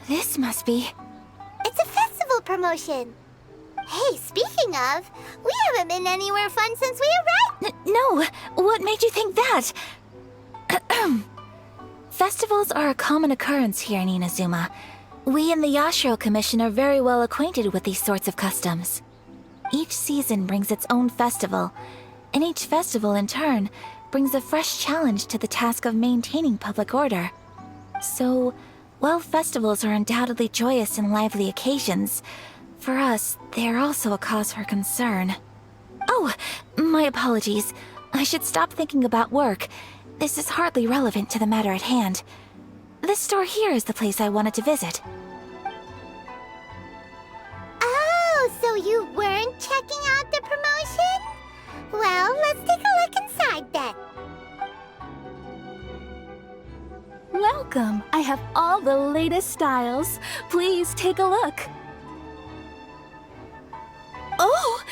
This must be... It's a festival promotion. Hey, speaking of, we haven't been anywhere fun since we arrived. No, what made you think that? Festivals are a common occurrence here in Inazuma. We in the Yashiro Commission are very well acquainted with these sorts of customs. Each season brings its own festival, and each festival in turn brings a fresh challenge to the task of maintaining public order. So, while festivals are undoubtedly joyous and lively occasions, for us, they are also a cause for concern. Oh, my apologies. I should stop thinking about work. This is hardly relevant to the matter at hand. This store here is the place I wanted to visit. Oh, so you weren't checking out the promotion? Well, let's take a look inside then. Welcome! I have all the latest styles. Please take a look. Oh,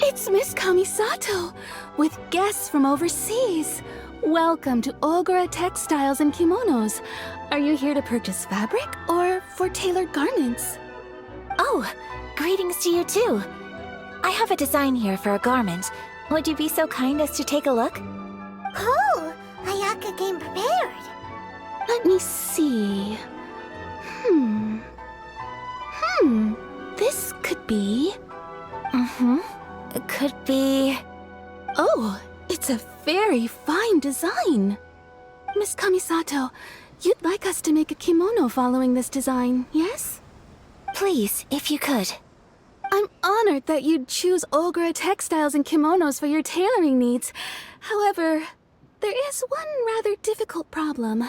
it's Miss Kamisato, with guests from overseas. Welcome to Ogura Textiles and Kimonos. Are you here to purchase fabric or for tailored garments? Oh, greetings to you too. I have a design here for a garment. Would you be so kind as to take a look? Oh, Ayaka came prepared. Let me see. This could be... It could be... Oh, it's a very fine design. Miss Kamisato, you'd like us to make a kimono following this design, yes? Please, if you could. I'm honored that you'd choose Ogura Textiles and Kimonos for your tailoring needs. However, there is one rather difficult problem.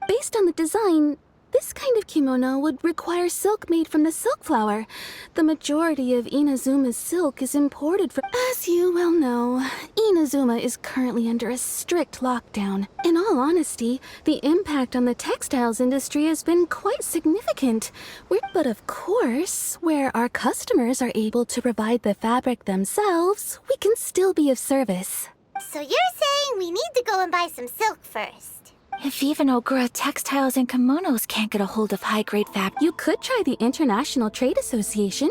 Based on the design, this kind of kimono would require silk made from the silk flower. The majority of Inazuma's silk is imported from... As you well know, Inazuma is currently under a strict lockdown. In all honesty, the impact on the textiles industry has been quite significant. But of course, where our customers are able to provide the fabric themselves, we can still be of service. So you're saying we need to go and buy some silk first? If even Ogura Textiles and Kimonos can't get a hold of high-grade fabric... You could try the International Trade Association.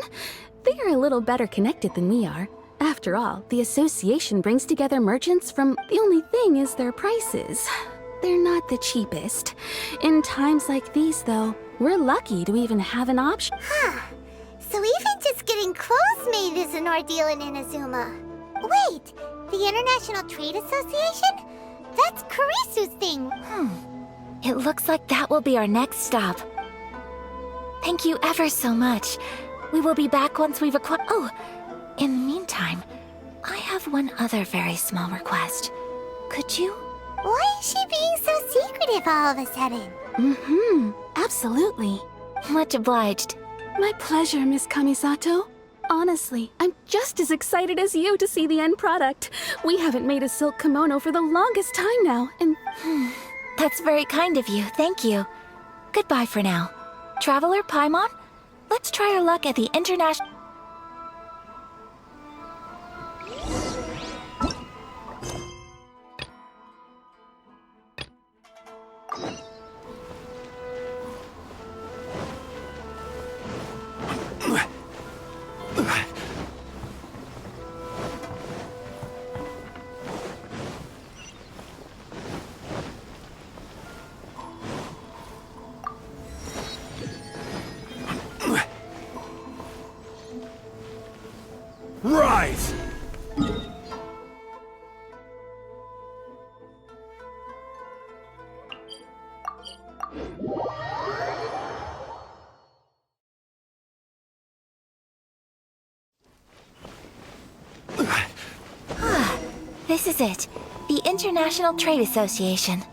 They are a little better connected than we are. After all, the association brings together merchants from... The only thing is their prices. They're not the cheapest. In times like these, though, we're lucky to even have an option. So even just getting clothes made is an ordeal in Inazuma. Wait, the International Trade Association? That's Kurisu's thing. It looks like that will be our next stop. Thank you ever so much. We will be back once we've acquired... Oh, in the meantime, I have one other very small request. Could you... Why is she being so secretive all of a sudden? Absolutely. Much obliged. My pleasure, Miss Kamisato. Honestly, I'm just as excited as you to see the end product. We haven't made a silk kimono for the longest time now, and... That's very kind of you, thank you. Goodbye for now. Traveler Paimon, let's try our luck at the International... Right! This is it. The International Trade Association.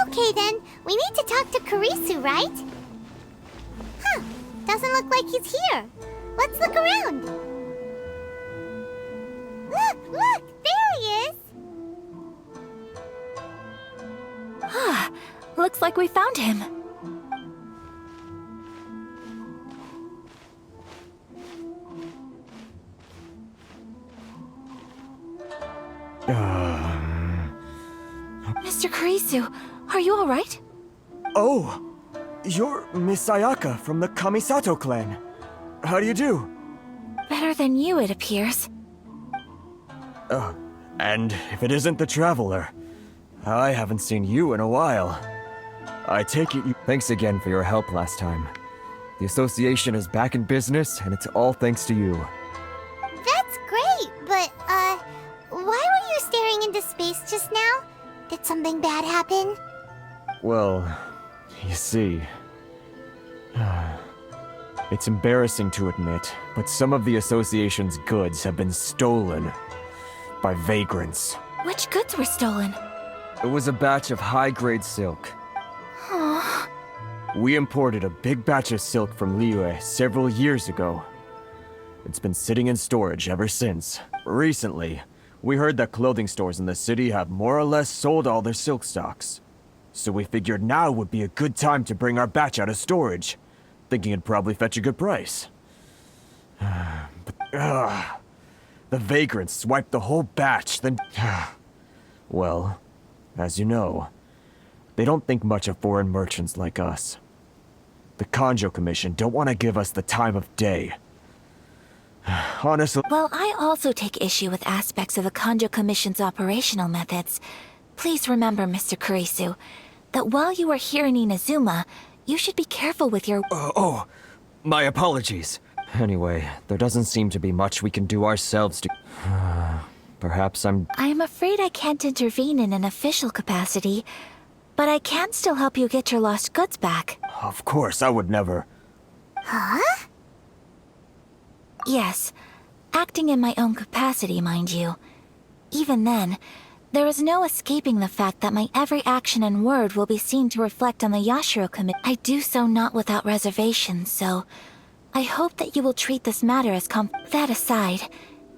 Okay then, we need to talk to Kurisu, right? Doesn't look like he's here. Let's look around. Look, there he is! Looks like we found him. Mr. Kurisu, are you all right? Oh, You're Miss Ayaka from the Kamisato clan. How do you do? Better than you, it appears. And if it isn't the Traveler, I haven't seen you in a while. I take it you... Thanks again for your help last time. The association is back in business, and it's all thanks to you. That's great, but, why were you staring into space just now? Did something bad happen? Well, you see... It's embarrassing to admit, but some of the association's goods have been stolen by vagrants. Which goods were stolen? It was a batch of high-grade silk. Aww. We imported a big batch of silk from Liyue several years ago. It's been sitting in storage ever since. Recently, we heard that clothing stores in the city have more or less sold all their silk stocks. So we figured now would be a good time to bring our batch out of storage, thinking it'd probably fetch a good price. But, the vagrants swiped the whole batch, then... Well, as you know, they don't think much of foreign merchants like us. The Kanjo Commission don't want to give us the time of day. Honestly... Well, I also take issue with aspects of the Kanjo Commission's operational methods. Please remember, Mr. Kurisu, that while you are here in Inazuma, you should be careful with your... My apologies. Anyway, there doesn't seem to be much we can do ourselves to... Perhaps I'm... I am afraid I can't intervene in an official capacity, but I can still help you get your lost goods back. Of course, I would never... Huh? Yes, acting in my own capacity, mind you. Even then, there is no escaping the fact that my every action and word will be seen to reflect on the Yashiro Committee. I do so not without reservations, so... I hope that you will treat this matter as That aside,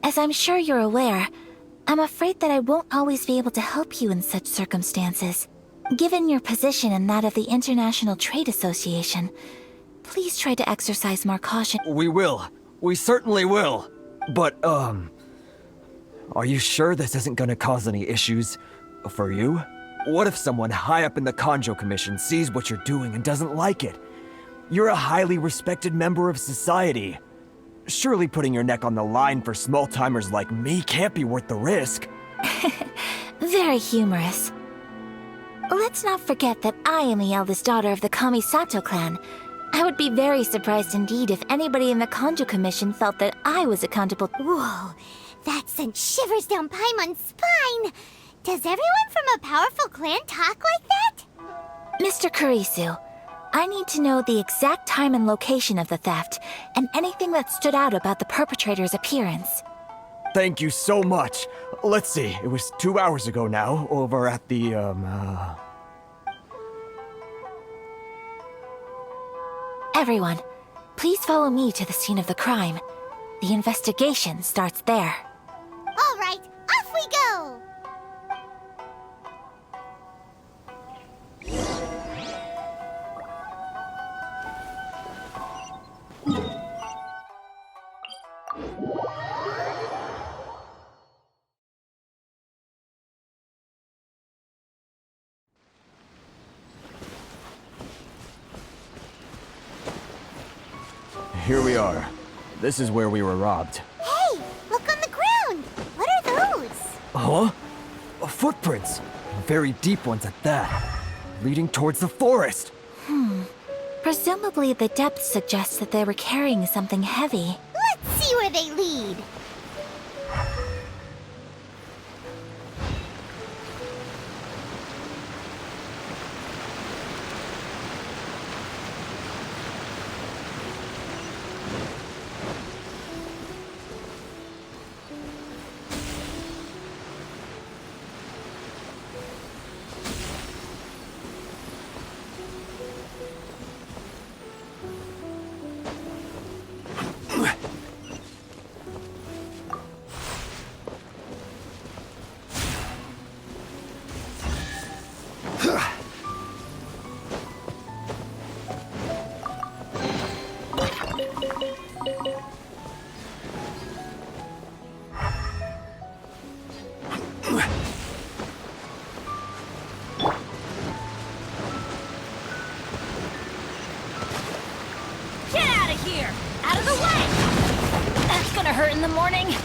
as I'm sure you're aware, I'm afraid that I won't always be able to help you in such circumstances. Given your position and that of the International Trade Association, please try to exercise more caution. We will. We certainly will. But, are you sure this isn't gonna cause any issues for you? What if someone high up in the Kanjo Commission sees what you're doing and doesn't like it? You're a highly respected member of society. Surely putting your neck on the line for small-timers like me can't be worth the risk. Very humorous. Let's not forget that I am the eldest daughter of the Kamisato clan. I would be very surprised indeed if anybody in the Kanjo Commission felt that I was accountable. Whoa, that sent shivers down Paimon's spine! Does everyone from a powerful clan talk like that? Mr. Kurisu, I need to know the exact time and location of the theft, and anything that stood out about the perpetrator's appearance. Thank you so much. Let's see, it was 2 hours ago now, over at the, Everyone, please follow me to the scene of the crime. The investigation starts there. All right, off we go! Here we are. This is where we were robbed. Hey, look on the ground! What are those? Huh? Footprints. Very deep ones at that. Leading towards the forest. Presumably the depth suggests that they were carrying something heavy. Let's see where they lead. Out of the way! That's gonna hurt in the morning.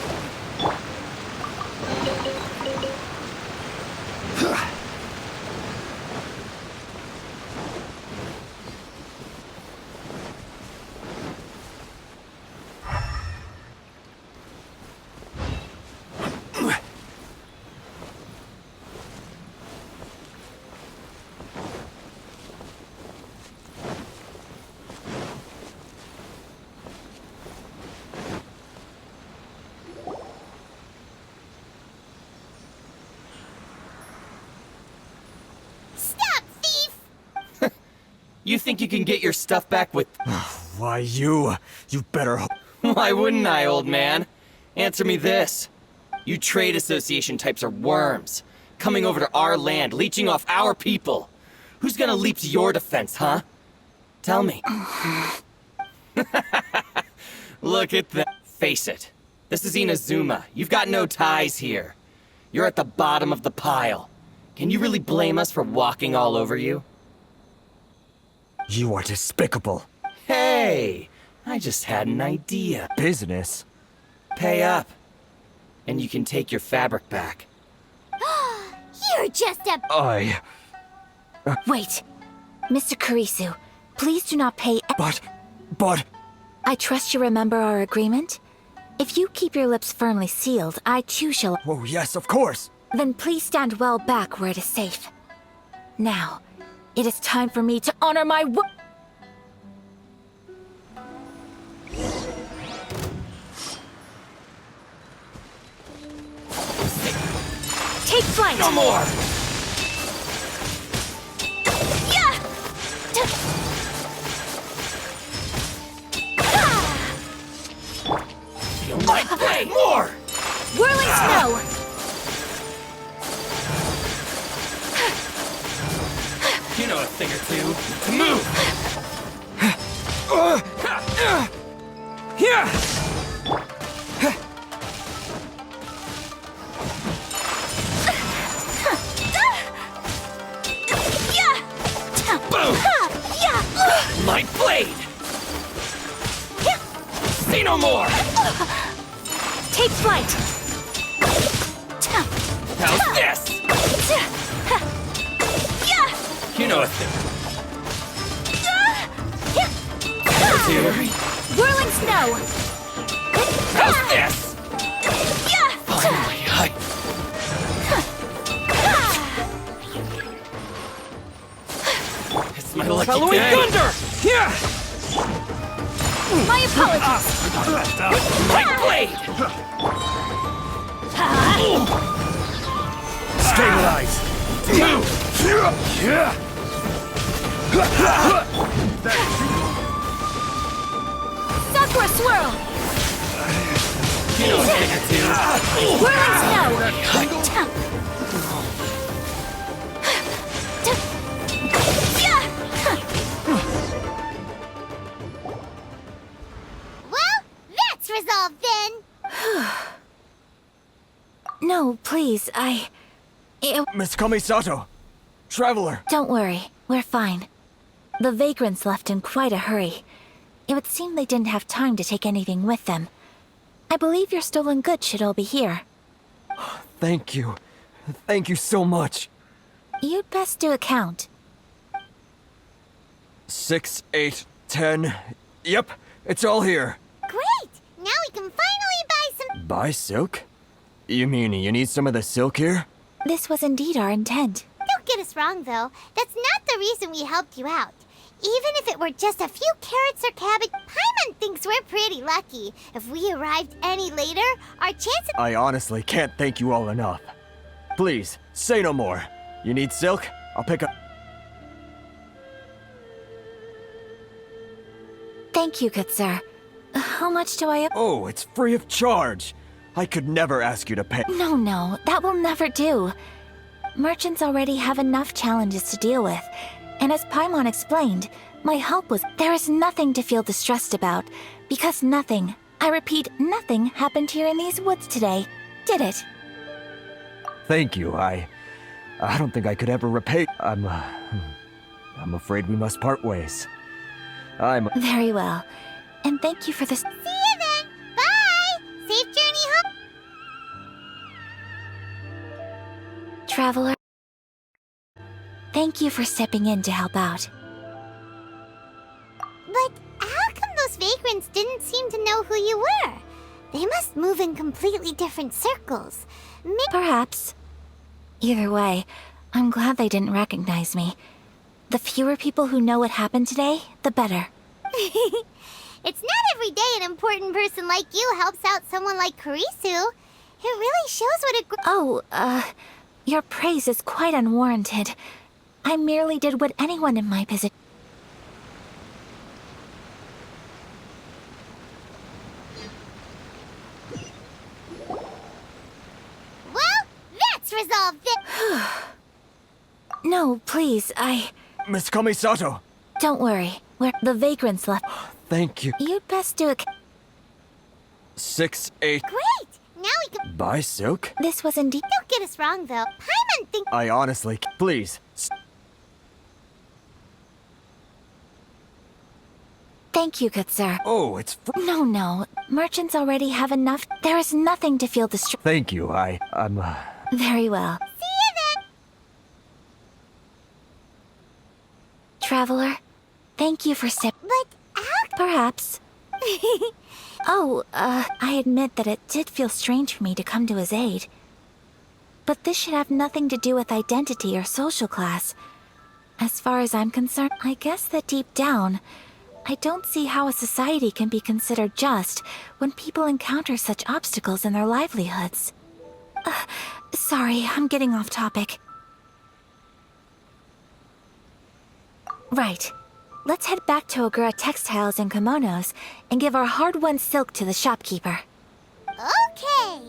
Stop, thief! You think you can get your stuff back with... Why, you better... Why wouldn't I, old man? Answer me this. You trade association types are worms. Coming over to our land, leeching off our people. Who's gonna leap to your defense, huh? Tell me. Look at that. Face it. This is Inazuma. You've got no ties here. You're at the bottom of the pile. Can you really blame us for walking all over you? You are despicable. Hey! I just had an idea. Business? Pay up. And you can take your fabric back. You're just a... Wait. Mr. Kurisu, please do not pay... But... I trust you remember our agreement? If you keep your lips firmly sealed, I too shall... Oh, yes, of course. Then please stand well back where it is safe. Now, it is time for me to honor my Take flight! No more! Yeah! Feel my blade! More! Whirling snow! You know a thing or two. To move! Boom! My blade! Say no more! Take flight! How's this? You know a thing. Or two. Whirling snow! How's this? Finally, It's my lucky Halloween day. thunder! Yeah! My apologies! My blade! Stabilize! Move! Sakura swirl! You know a thing or two. Whirling snow! Well, that's resolved then. No, please, Miss Kamisato! Traveler! Don't worry, we're fine. The vagrants left in quite a hurry. It would seem they didn't have time to take anything with them. I believe your stolen goods should all be here. Thank you. Thank you so much. You'd best do a count. 6, 8, 10... Yep, it's all here. Great! Now we can finally buy some... Buy silk? You mean you need some of the silk here? This was indeed our intent. Don't get us wrong, though. That's not the reason we helped you out. Even if it were just a few carrots or cabbage, Paimon thinks we're pretty lucky. If we arrived any later, our chances... I honestly can't thank you all enough. Please, say no more. You need silk? I'll pick up... Thank you, good sir. How much do I owe? Oh, it's free of charge. I could never ask you to pay. No, that will never do. Merchants already have enough challenges to deal with. And as Paimon explained, my help was... There is nothing to feel distressed about, because nothing, I repeat, nothing happened here in these woods today, did it? Thank you. I don't think I could ever repay... I'm afraid we must part ways. Very well. And thank you for this. See you then! Bye! Safe journey home! Traveler. Thank you for stepping in to help out. But how come those vagrants didn't seem to know who you were? They must move in completely different circles. Perhaps. Either way, I'm glad they didn't recognize me. The fewer people who know what happened today, the better. It's not every day an important person like you helps out someone like Kurisu. It really shows what a Your praise is quite unwarranted. I merely did what anyone in my position. Well, that's resolved it. No, please, Miss Kamisato! Don't worry. The vagrants left. Thank you. You'd best do it. 6, 8. Great! Now we can... Buy silk? This was indeed. Don't get us wrong, though. Paimon thinks... I honestly... Please. Thank you, good sir. Oh, it's... No. Merchants already have enough. There is nothing to feel distressed. Thank you, I'm... Very well. See you then! Traveler, thank you for But how... Perhaps. I admit that it did feel strange for me to come to his aid. But this should have nothing to do with identity or social class. As far as I'm concerned, I guess that deep down, I don't see how a society can be considered just when people encounter such obstacles in their livelihoods. Sorry, I'm getting off topic. Right. Let's head back to Ogura Textiles and Kimonos and give our hard-won silk to the shopkeeper. Okay!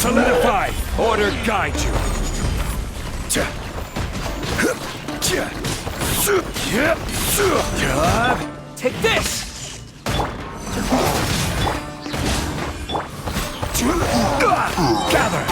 Solidify! Order guide you! Take this! Gather!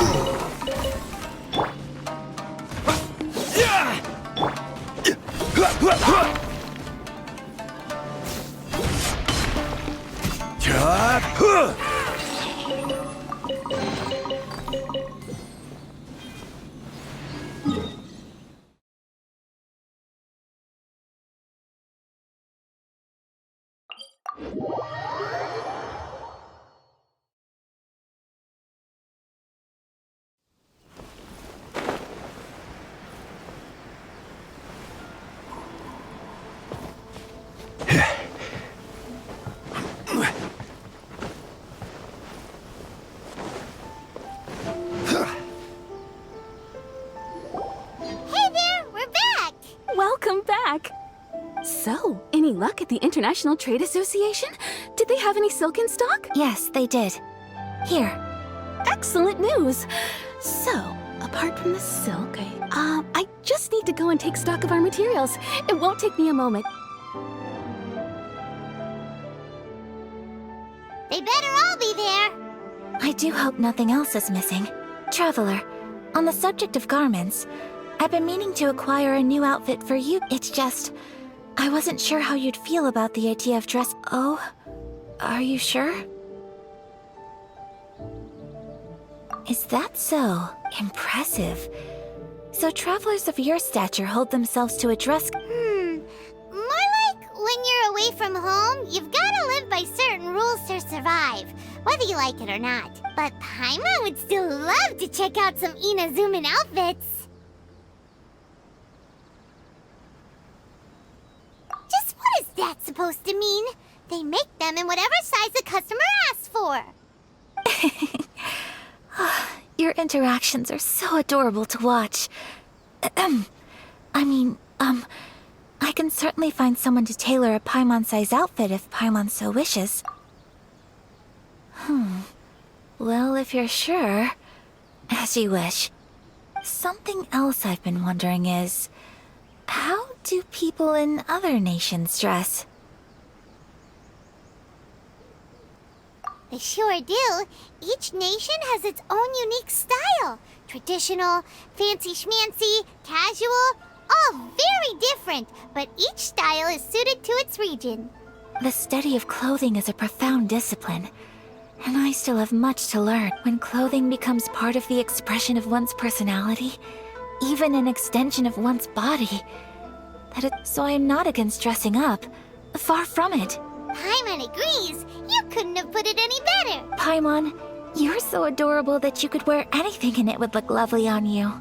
Hey there, we're back! Welcome back! So, any luck at the International Trade Association? Did they have any silk in stock? Yes, they did. Here. Excellent news! So, apart from the silk, I just need to go and take stock of our materials. It won't take me a moment. They better all be there. I do hope nothing else is missing. Traveler, on the subject of garments, I've been meaning to acquire a new outfit for you. It's just, I wasn't sure how you'd feel about the idea of dress. Oh, are you sure? Is that so? Impressive. So travelers of your stature hold themselves to a dress. More like when you're away from home, you've gotta live by certain rules to survive, whether you like it or not. But Paimon would still love to check out some Inazuman outfits. Just what is that supposed to mean? They make them in whatever size the customer asks for. Your interactions are so adorable to watch. I can certainly find someone to tailor a Paimon-size outfit if Paimon so wishes. Well, if you're sure, as you wish. Something else I've been wondering is, how do people in other nations dress? They sure do. Each nation has its own unique style. Traditional, fancy schmancy, casual, all very different, but each style is suited to its region. The study of clothing is a profound discipline, and I still have much to learn. When clothing becomes part of the expression of one's personality, even an extension of one's body, so I am not against dressing up. Far from it. Paimon agrees. You couldn't have put it any better. Paimon, you're so adorable that you could wear anything and it would look lovely on you.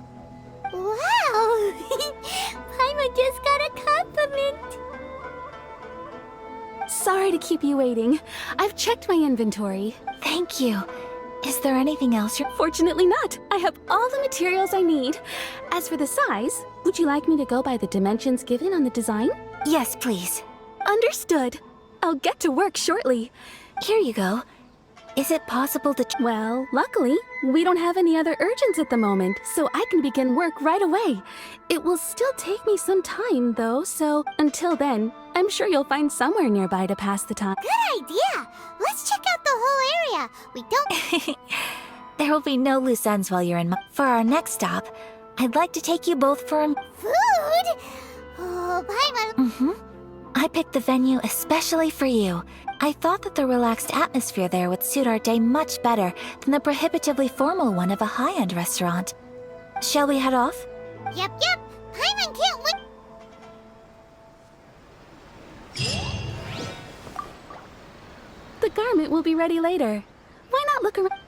Wow! Paimon just got a compliment. Sorry to keep you waiting. I've checked my inventory. Thank you. Is there anything else you're... Fortunately not. I have all the materials I need. As for the size, would you like me to go by the dimensions given on the design? Yes, please. Understood. I'll get to work shortly. Here you go. Is it possible to... Well, luckily, we don't have any other urgents at the moment, so I can begin work right away. It will still take me some time, though, so until then, I'm sure you'll find somewhere nearby to pass the time. Good idea. Let's check out the whole area. We don't... There will be no loose ends while you're in For our next stop, I'd like to take you both for a... Food? Oh, Paimon... I picked the venue especially for you. I thought that the relaxed atmosphere there would suit our day much better than the prohibitively formal one of a high-end restaurant. Shall we head off? Yep. Paimon can't wait... The garment will be ready later. Why not look around?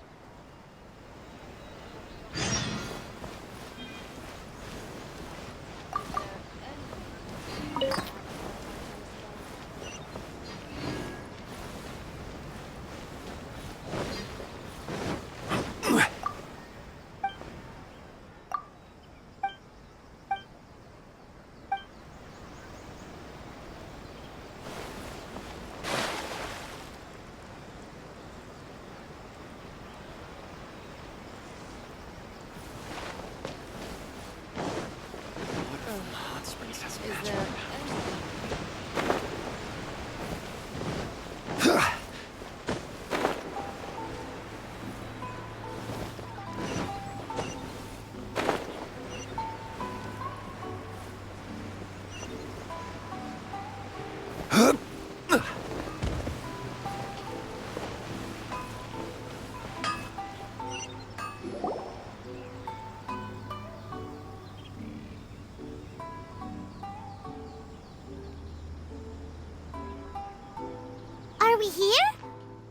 Are we here?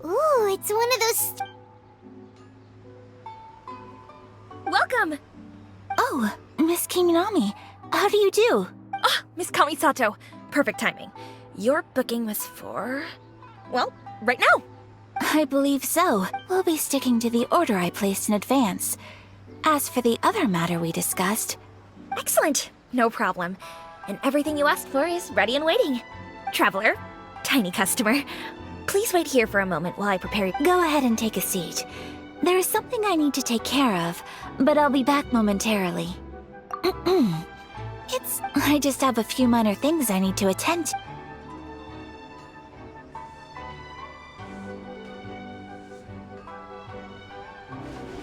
Ooh, it's one of those... Welcome! Oh, Miss Kiminami, how do you do? Ah, Miss Kamisato. Perfect timing. Your booking was for... well, right now. I believe so. We'll be sticking to the order I placed in advance. As for the other matter we discussed... Excellent. No problem. And everything you asked for is ready and waiting. Traveler, tiny customer, please wait here for a moment while I prepare... Go ahead and take a seat. There is something I need to take care of, but I'll be back momentarily. I just have a few minor things I need to attend to.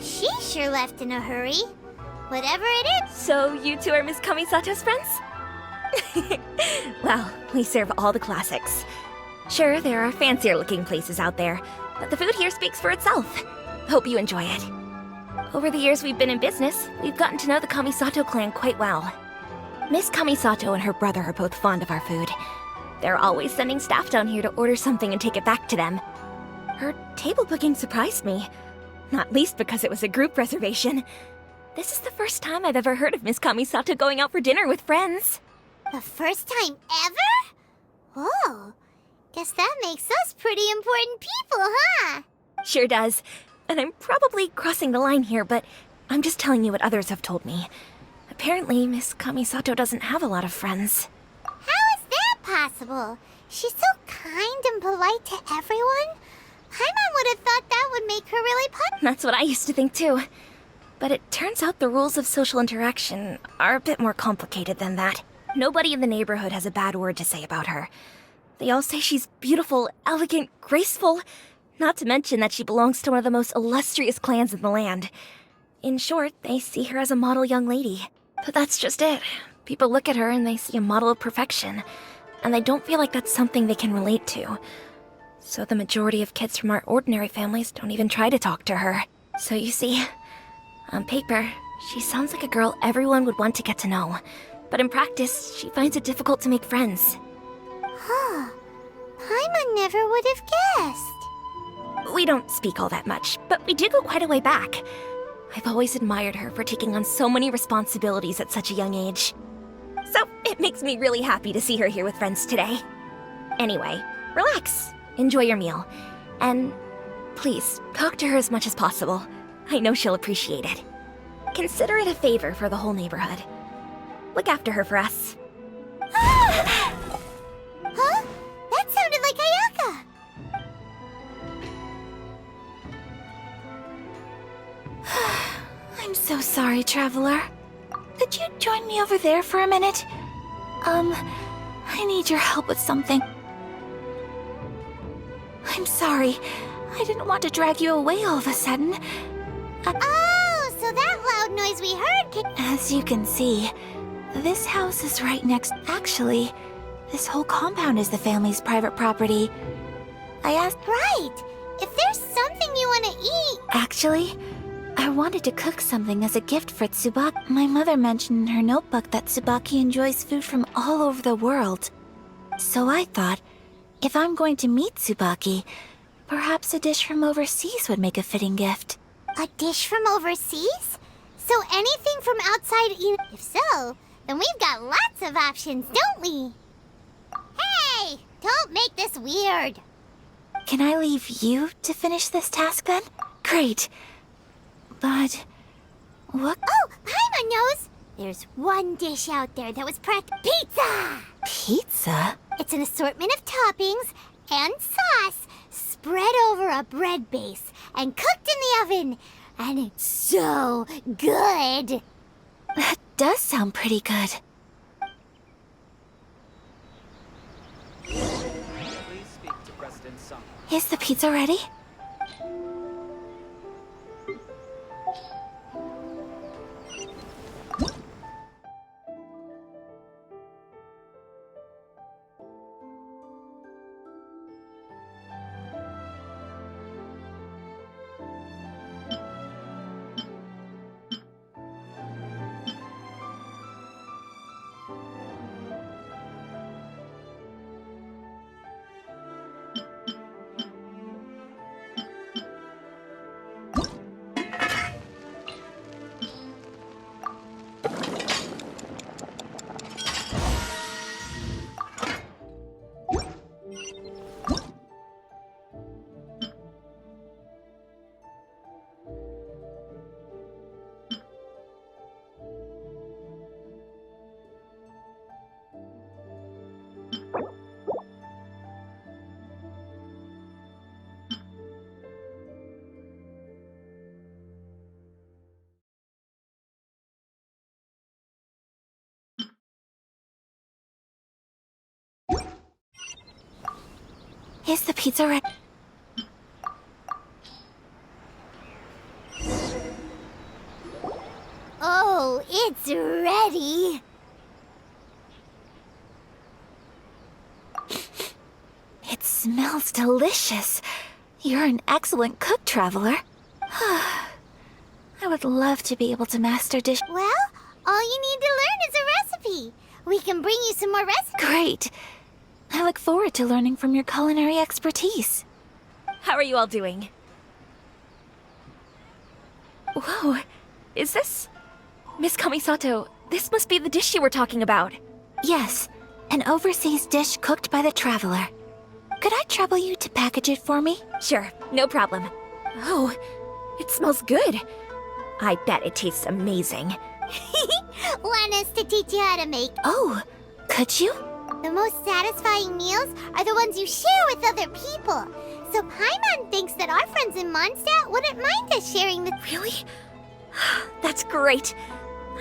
She sure left in a hurry. Whatever it is. So you two are Miss Kamisato's friends? Well, we serve all the classics. Sure, there are fancier-looking places out there, but the food here speaks for itself. Hope you enjoy it. Over the years we've been in business, we've gotten to know the Kamisato clan quite well. Miss Kamisato and her brother are both fond of our food. They're always sending staff down here to order something and take it back to them. Her table booking surprised me, not least because it was a group reservation. This is the first time I've ever heard of Miss Kamisato going out for dinner with friends. The first time ever? Whoa. Guess that makes us pretty important people, huh? Sure does. And I'm probably crossing the line here, but I'm just telling you what others have told me. Apparently, Miss Kamisato doesn't have a lot of friends. How is that possible? She's so kind and polite to everyone. Paimon would have thought that would make her really popular. That's what I used to think too. But it turns out the rules of social interaction are a bit more complicated than that. Nobody in the neighborhood has a bad word to say about her. They all say she's beautiful, elegant, graceful, not to mention that she belongs to one of the most illustrious clans in the land. In short, they see her as a model young lady. But that's just it. People look at her and they see a model of perfection, and they don't feel like that's something they can relate to. So the majority of kids from our ordinary families don't even try to talk to her. So you see, on paper, she sounds like a girl everyone would want to get to know. But in practice, she finds it difficult to make friends. Huh. Paimon never would have guessed. We don't speak all that much, but we do go quite a way back. I've always admired her for taking on so many responsibilities at such a young age. So it makes me really happy to see her here with friends today. Anyway, relax, enjoy your meal, and please, talk to her as much as possible. I know she'll appreciate it. Consider it a favor for the whole neighborhood. Look after her for us. Huh? That sounded like Ayaka. I'm so sorry, Traveler. Could you join me over there for a minute? I need your help with something. I'm sorry. I didn't want to drag you away all of a sudden. Oh, so that loud noise we heard could... As you can see, this house is right next... Actually, this whole compound is the family's private property. I asked... Right. If there's something you want to eat... Actually, I wanted to cook something as a gift for Tsubaki. My mother mentioned in her notebook that Tsubaki enjoys food from all over the world. So I thought, if I'm going to meet Tsubaki, perhaps a dish from overseas would make a fitting gift. A dish from overseas? So anything from outside... If so, then we've got lots of options, don't we? Hey! Don't make this weird. Can I leave you to finish this task then? Great. But... what? Oh, Paimon knows! There's one dish out there that was pizza! Pizza? It's an assortment of toppings and sauce spread over a bread base and cooked in the oven. And it's so good! That does sound pretty good. Is the pizza ready? Is the pizza ready? Oh, it's ready. It smells delicious. You're an excellent cook, Traveler. I would love to be able to master dish. Well, all you need to learn is a recipe. We can bring you some more recipes. Great. I look forward to learning from your culinary expertise. How are you all doing? Whoa, is this... Miss Kamisato, this must be the dish you were talking about. Yes, an overseas dish cooked by the Traveler. Could I trouble you to package it for me? Sure, no problem. Oh, it smells good. I bet it tastes amazing. Want us to teach you how to make? Oh, could you? The most satisfying meals are the ones you share with other people. So Paimon thinks that our friends in Mondstadt wouldn't mind us sharing the... Really? That's great.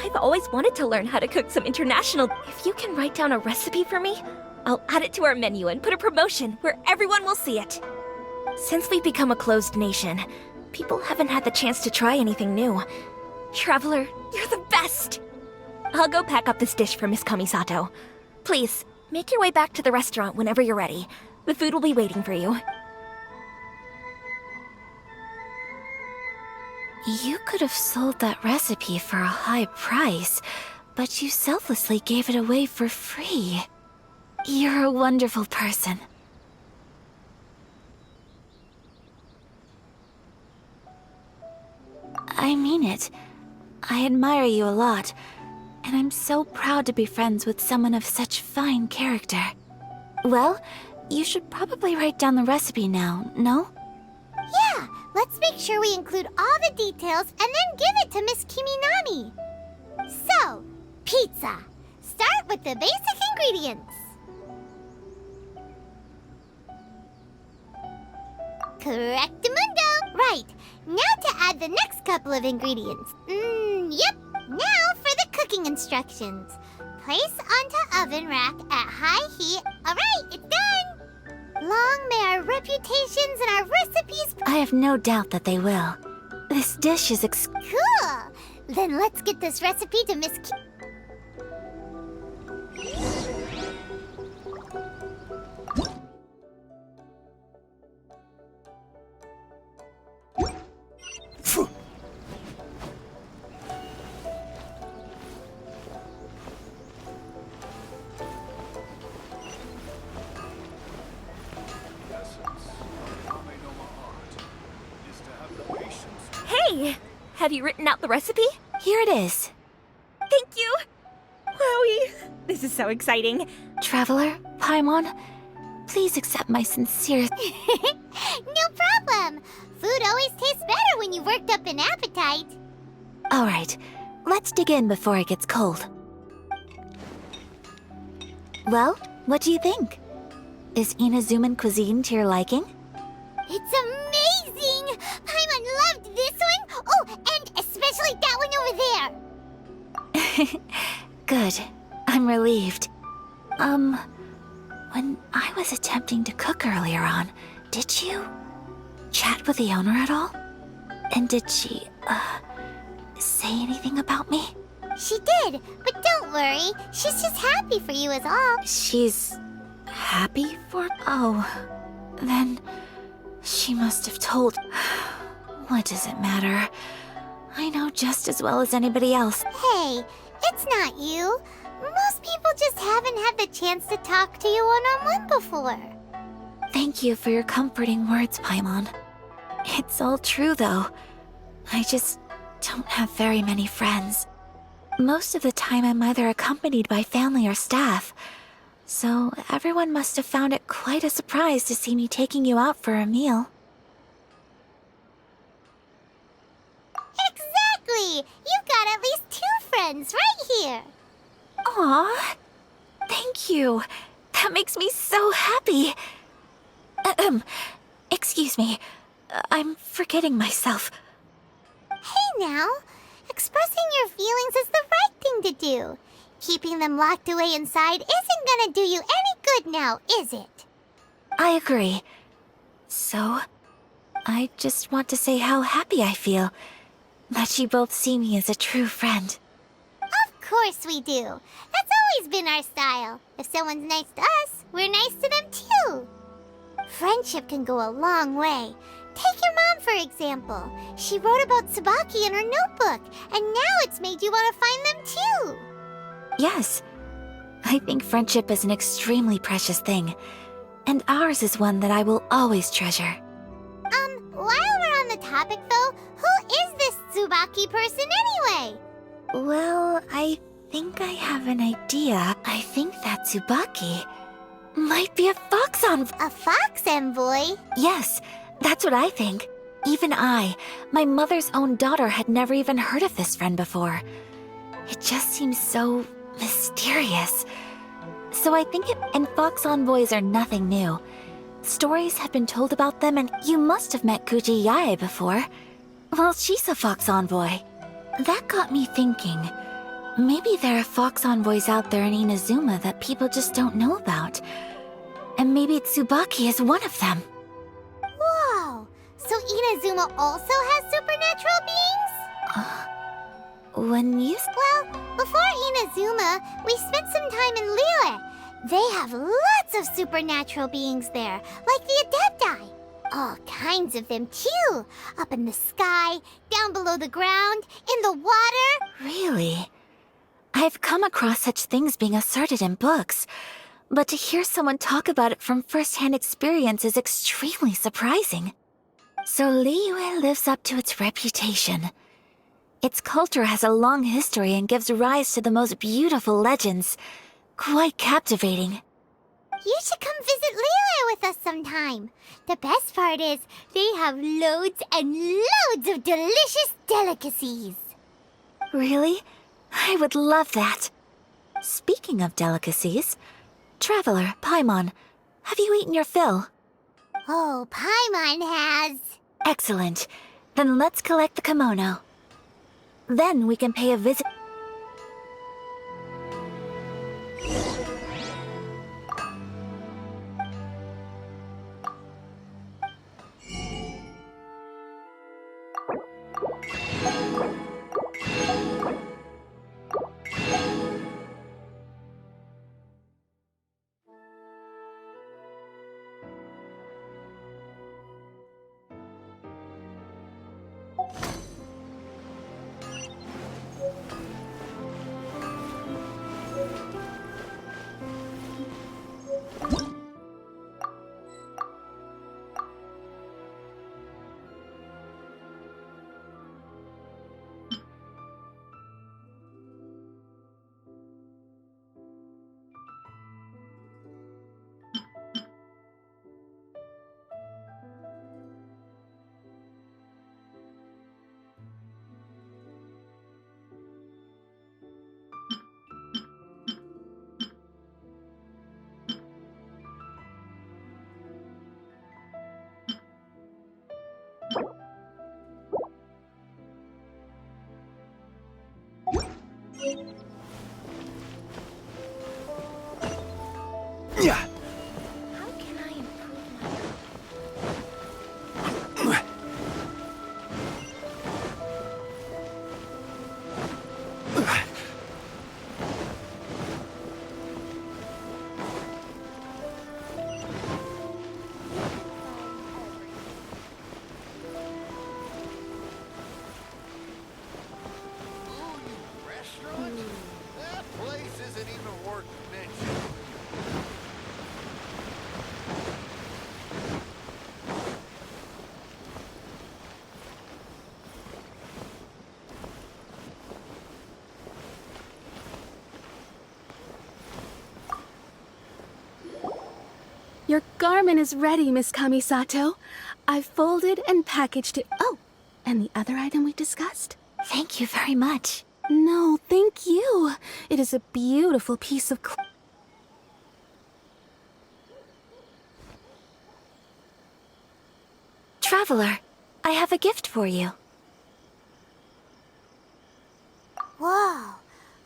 I've always wanted to learn how to cook some international... If you can write down a recipe for me, I'll add it to our menu and put a promotion where everyone will see it. Since we've become a closed nation, people haven't had the chance to try anything new. Traveler, you're the best! I'll go pack up this dish for Miss Kamisato. Please, make your way back to the restaurant whenever you're ready. The food will be waiting for you. You could have sold that recipe for a high price, but you selflessly gave it away for free. You're a wonderful person. I mean it. I admire you a lot, and I'm so proud to be friends with someone of such fine character. Well, you should probably write down the recipe now, no? Yeah, let's make sure we include all the details and then give it to Miss Kiminami. So, pizza. Start with the basic ingredients. Correctamundo. Right, now to add the next couple of ingredients. Yep. Now for the cooking instructions. Place onto oven rack at high heat. Alright, it's done! Long may our reputations and our recipes... I have no doubt that they will. This dish is Cool! Then let's get this recipe to Miss Ki... Hey! Have you written out the recipe? Here it is. Thank you! Wowie! This is so exciting. Traveler, Paimon, please accept my sincere... No problem! Food always tastes better when you've worked up an appetite. Alright, let's dig in before it gets cold. Well, what do you think? Is Inazuman cuisine to your liking? It's amazing! Paimon loved this one! Oh, and especially that one over there! Good. I'm relieved. When I was attempting to cook earlier on, Did you chat with the owner at all? And did she, say anything about me? She did, but don't worry. She's just happy for you is all. She's happy for... Oh, then she must have told... What does it matter? I know just as well as anybody else. Hey, it's not you. Most people just haven't had the chance to talk to you one-on-one before. Thank you for your comforting words, Paimon. It's all true, though. I just don't have very many friends. Most of the time I'm either accompanied by family or staff, so everyone must have found it quite a surprise to see me taking you out for a meal. Exactly! You've got at least 2 friends right here. Aw, thank you. That makes me so happy. Excuse me. I'm forgetting myself. Hey now, expressing your feelings is the right thing to do. Keeping them locked away inside isn't gonna do you any good now, is it? I agree. So, I just want to say how happy I feel that you both see me as a true friend. Of course we do. That's always been our style. If someone's nice to us, we're nice to them too. Friendship can go a long way. Take your mom, for example. She wrote about Tsubaki in her notebook, and now it's made you want to find them too. Yes, I think friendship is an extremely precious thing, and ours is one that I will always treasure. While we're on the topic though, who is this Tsubaki person anyway? Well, I think I have an idea. I think that Tsubaki might be a fox envoy. A fox envoy? Yes, that's what I think. Even I, my mother's own daughter, had never even heard of this friend before. It just seems so mysterious. So I think and fox envoys are nothing new. Stories have been told about them, and you must have met Kuji Yae before. Well, she's a fox envoy. That got me thinking. Maybe there are fox envoys out there in Inazuma that people just don't know about. And maybe Tsubaki is one of them. Whoa! So Inazuma also has supernatural beings? When you... Well, before Inazuma, we spent some time in Liyue. They have lots of supernatural beings there, like the Adepti. All kinds of them too. Up in the sky, down below the ground, in the water. Really? I've come across such things being asserted in books, but to hear someone talk about it from first-hand experience is extremely surprising. So Liyue lives up to its reputation. Its culture has a long history and gives rise to the most beautiful legends. Quite captivating. You should come visit Liyue with us sometime. The best part is, they have loads and loads of delicious delicacies. Really? I would love that. Speaking of delicacies, Traveler, Paimon, have you eaten your fill? Oh, Paimon has. Excellent. Then let's collect the kimono. Then we can pay a visit. How can I improve my... Your garment is ready, Miss Kamisato. I've folded and packaged it. Oh, and the other item we discussed? Thank you very much. No, thank you. It is a beautiful piece of Traveler, I have a gift for you. Whoa,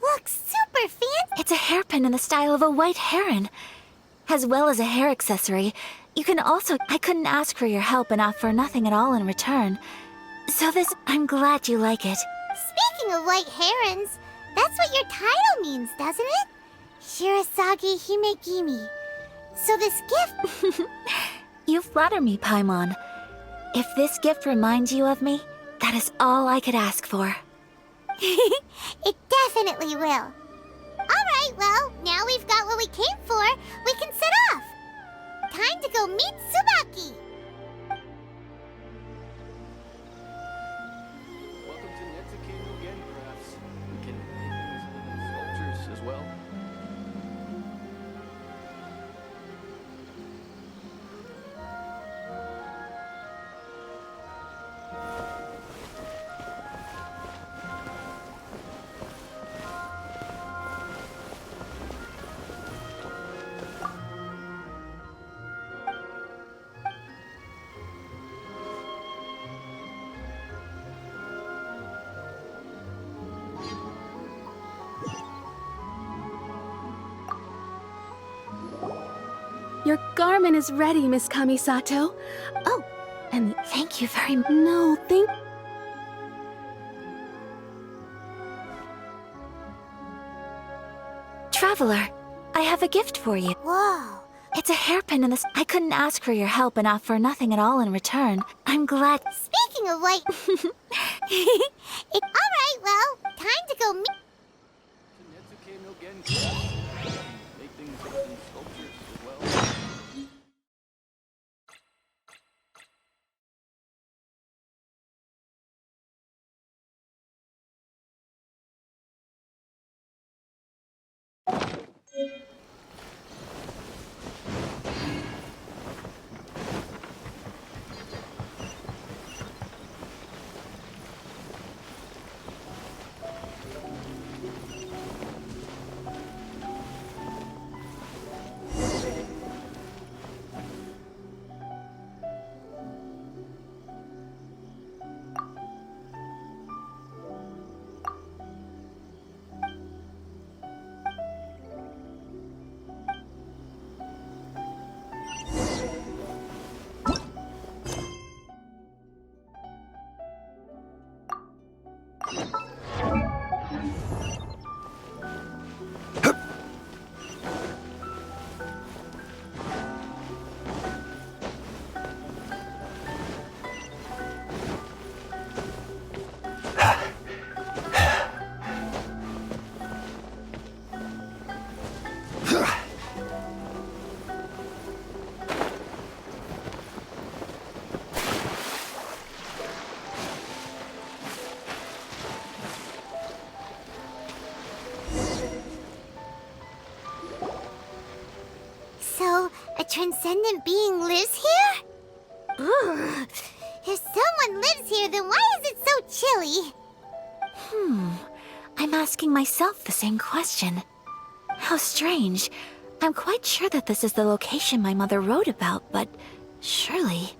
looks super fancy. It's a hairpin in the style of a white heron. As well as a hair accessory, you can also... I couldn't ask for your help and offer nothing at all in return. So I'm glad you like it. Speaking of white herons, that's what your title means, doesn't it? Shirasagi Himegimi. So this gift... You flatter me, Paimon. If this gift reminds you of me, that is all I could ask for. It definitely will. Alright, well, now we've got what we came for, we can set off. Time to go meet Tsubaki. Welcome to Netsuke no Gen Crafts. We can make things sculptures as well. Your garment is ready, Miss Kamisato. Oh, and Thank you very much. no, thank... Traveler, I have a gift for you. Whoa. It's a hairpin in the... I couldn't ask for your help and offer nothing at all in return. I'm glad... Speaking of white... Alright, well, time to go meet... To Netsuke no Gen Crafts. We can make things sculptures as well. So, a transcendent being lives here? Ugh. If someone lives here, then why is it so chilly? I'm asking myself the same question. How strange. I'm quite sure that this is the location my mother wrote about, but surely...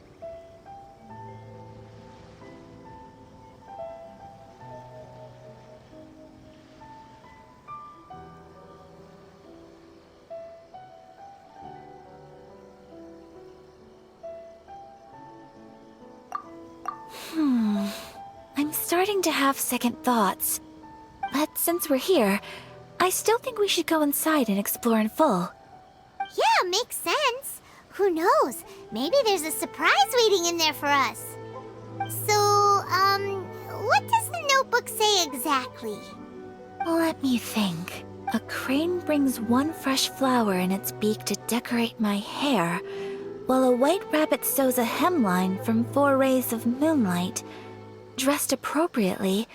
I'm starting to have second thoughts. But since we're here, I still think we should go inside and explore in full. Yeah, makes sense. Who knows? Maybe there's a surprise waiting in there for us. So, what does the notebook say exactly? Let me think. A crane brings one fresh flower in its beak to decorate my hair, while a white rabbit sews a hemline from 4 rays of moonlight. Dressed appropriately,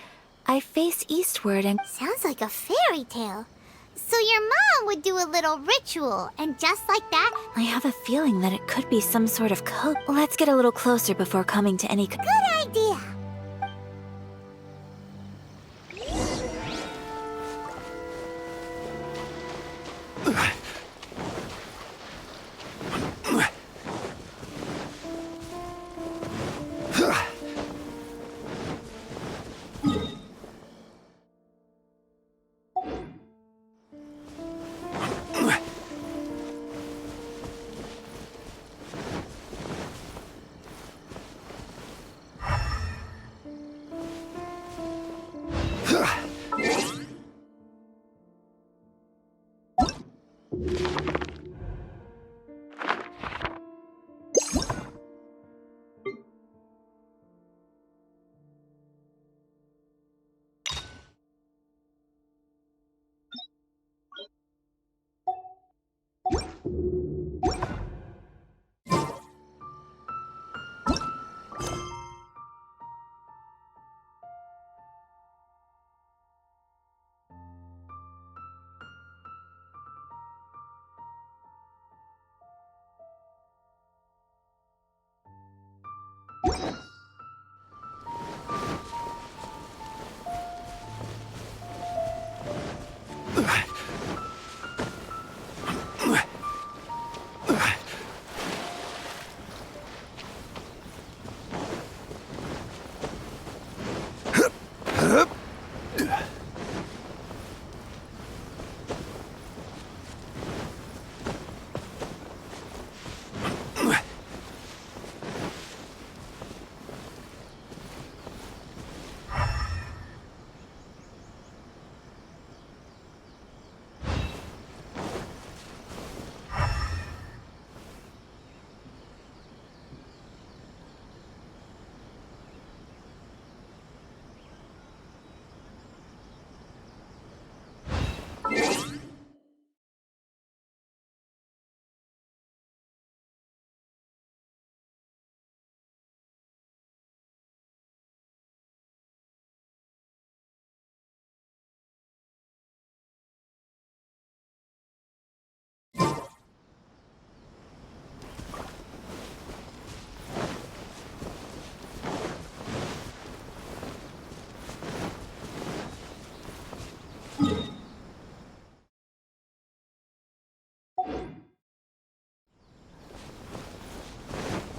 I face eastward and... Sounds like a fairy tale. So your mom someone would do a little ritual, and just like that, I have a feeling that it could be some sort of code. Let's get a little closer before coming to any. good idea.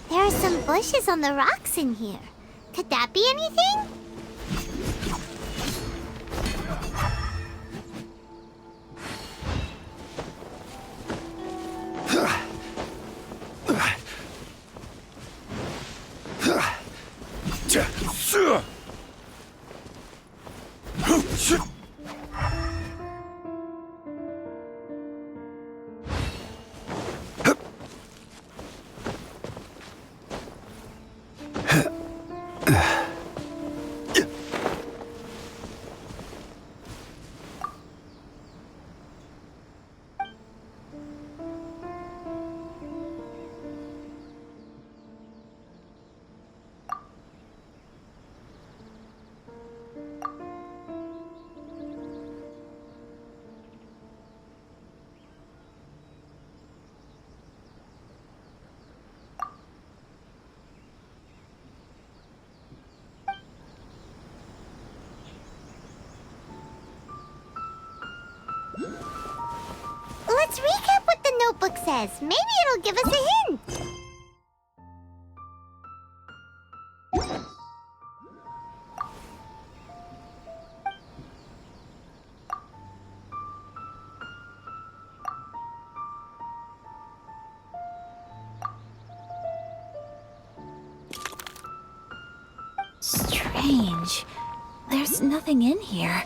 There are some bushes on the rocks in here. Could that be anything? Let's recap what the notebook says. Maybe it'll give us a hint. Strange. There's nothing in here.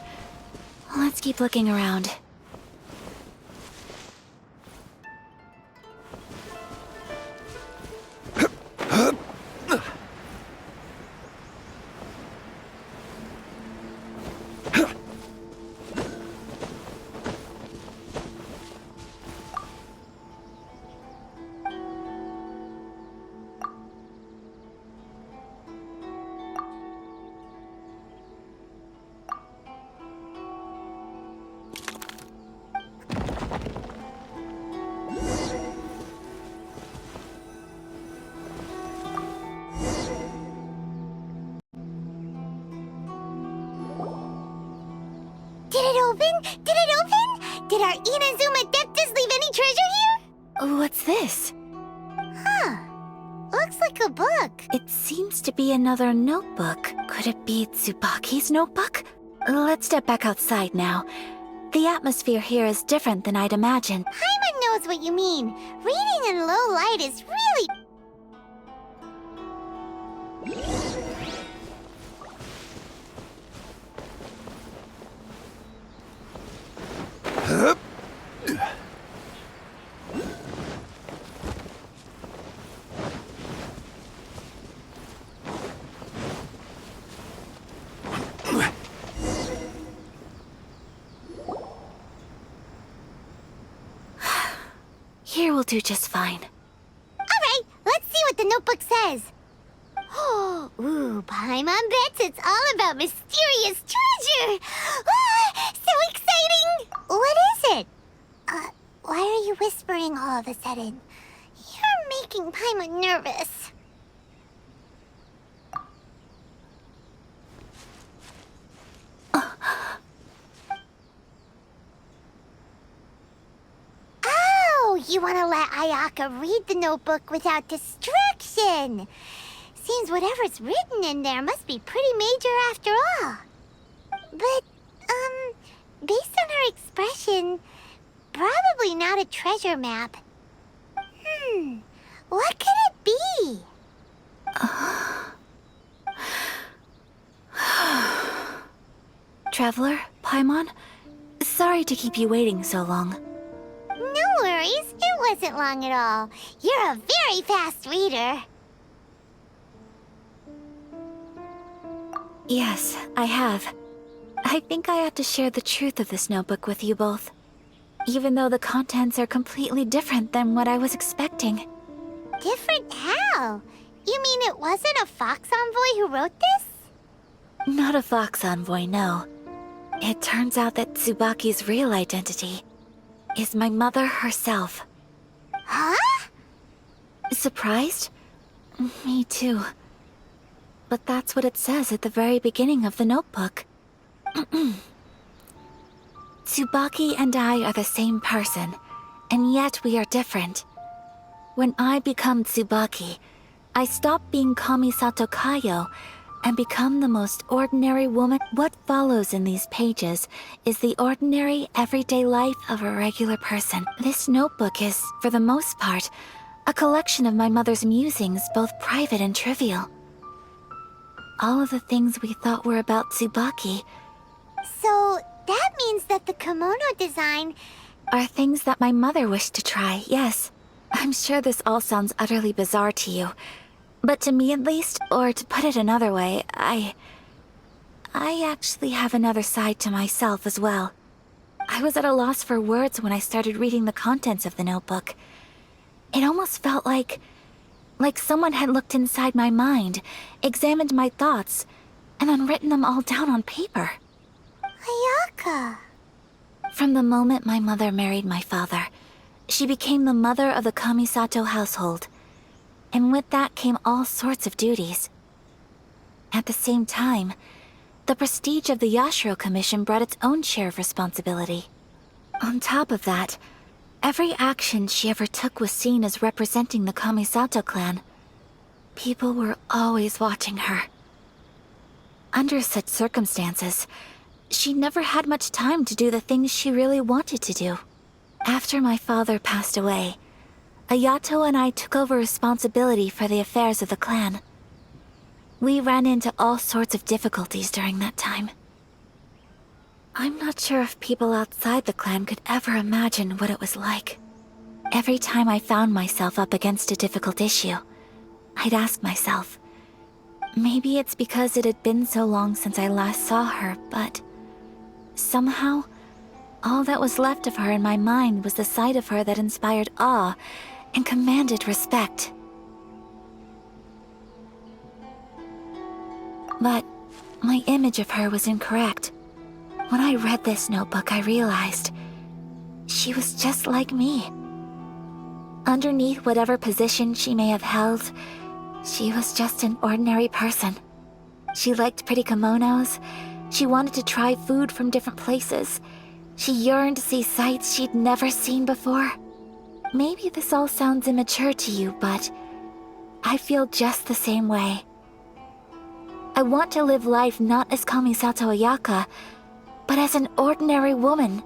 Let's keep looking around. open? Did it open? Did our Inazuma Adeptus leave any treasure here? What's this? Huh. Looks like a book. It seems to be another notebook. Could it be Tsubaki's notebook? Let's step back outside now. The atmosphere here is different than I'd imagined. Paimon knows what you mean. Reading in low light is really... Here will do just fine. Alright, let's see what the notebook says. Ooh, Paimon bets it's all about mysterious treasure! Ah, so exciting! What is it? Why are you whispering all of a sudden? You're making Paimon nervous. Oh, you want to let Ayaka read the notebook without distraction. Seems whatever's written in there must be pretty major after all. But, based on her expression, probably not a treasure map. What could it be? Traveler, Paimon, sorry to keep you waiting so long. No worries, it wasn't long at all. You're a very fast reader. Yes, I have. I think I have to share the truth of this notebook with you both. Even though the contents are completely different than what I was expecting. Different how? You mean it wasn't a Fox Envoy who wrote this? Not a Fox Envoy, no. It turns out that Tsubaki's real identity is my mother herself. Huh? Surprised? Me too. But that's what it says at the very beginning of the notebook. Tsubaki and I are the same person, and yet we are different. When I become Tsubaki, I stop being Kamisato Kayo and become the most ordinary woman. What follows in these pages is the ordinary, everyday life of a regular person. This notebook is, for the most part, a collection of my mother's musings, both private and trivial. All of the things we thought were about Tsubaki So, that means that the kimono design... are things that my mother wished to try, yes. I'm sure this all sounds utterly bizarre to you. But to me at least, or to put it another way, I actually have another side to myself as well. I was at a loss for words when I started reading the contents of the notebook. It almost felt like someone had looked inside my mind, examined my thoughts, and then written them all down on paper. Ayaka. From the moment my mother married my father, she became the mother of the Kamisato household. And with that came all sorts of duties. At the same time, the prestige of the Yashiro Commission brought its own share of responsibility. On top of that, every action she ever took was seen as representing the Kamisato clan. People were always watching her. Under such circumstances, she never had much time to do the things she really wanted to do. After my father passed away, Ayato and I took over responsibility for the affairs of the clan. We ran into all sorts of difficulties during that time. I'm not sure if people outside the clan could ever imagine what it was like. Every time I found myself up against a difficult issue, I'd ask myself, maybe it's because it had been so long since I last saw her, but somehow, all that was left of her in my mind was the sight of her that inspired awe and commanded respect. But my image of her was incorrect. When I read this notebook, I realized she was just like me. Underneath whatever position she may have held, she was just an ordinary person. She liked pretty kimonos, she wanted to try food from different places, She yearned to see sights she'd never seen before. Maybe this all sounds immature to you, but I feel just the same way. I want to live life not as Kamisato Ayaka, but as an ordinary woman.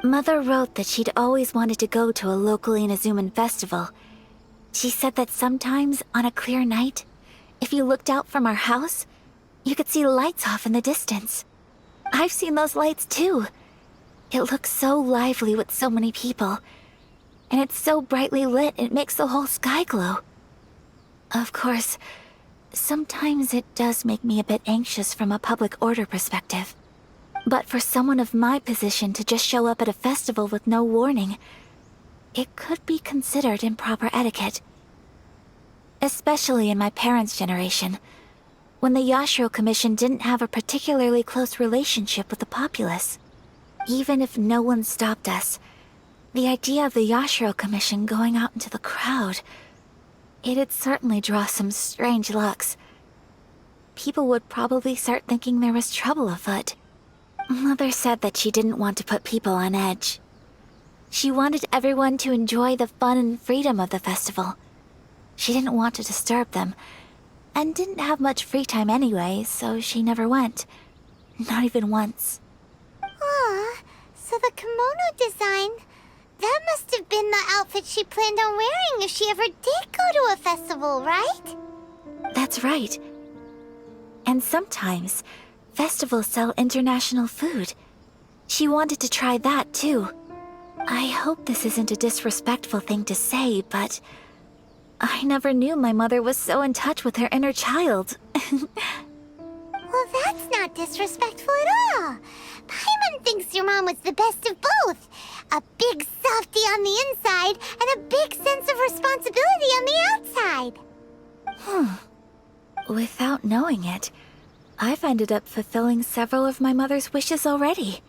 Mother wrote that she'd always wanted to go to a local Inazuman festival. She said that sometimes, on a clear night, if you looked out from our house, you could see lights off in the distance. I've seen those lights too. It looks so lively with so many people. And it's so brightly lit, it makes the whole sky glow. Of course, sometimes it does make me a bit anxious from a public order perspective. But for someone of my position to just show up at a festival with no warning, it could be considered improper etiquette. Especially in my parents' generation, when the Yashiro Commission didn't have a particularly close relationship with the populace. Even if no one stopped us, the idea of the Yashiro Commission going out into the crowd, it'd certainly draw some strange looks. People would probably start thinking there was trouble afoot. Mother said that she didn't want to put people on edge. She wanted everyone to enjoy the fun and freedom of the festival. She didn't want to disturb them, and didn't have much free time anyway, so she never went. Not even once. Aw, so the kimono design, that must have been the outfit she planned on wearing if she ever did go to a festival, right? That's right. And sometimes, festivals sell international food. She wanted to try that too. I hope this isn't a disrespectful thing to say, but I never knew my mother was so in touch with her inner child. Well, that's not disrespectful at all. Paimon thinks your mom was the best of both. A big softie on the inside and a big sense of responsibility on the outside. Without knowing it, I've ended up fulfilling several of my mother's wishes already.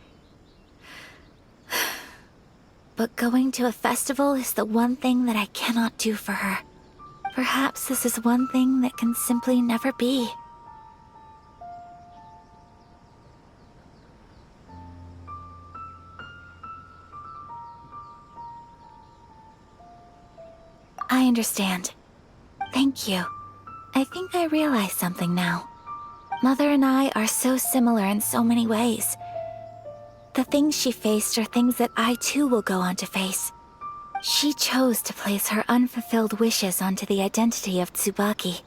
But going to a festival is the one thing that I cannot do for her. Perhaps this is one thing that can simply never be. I understand. Thank you. I think I realize something now. Mother and I are so similar in so many ways. The things she faced are things that I too will go on to face. She chose to place her unfulfilled wishes onto the identity of Tsubaki.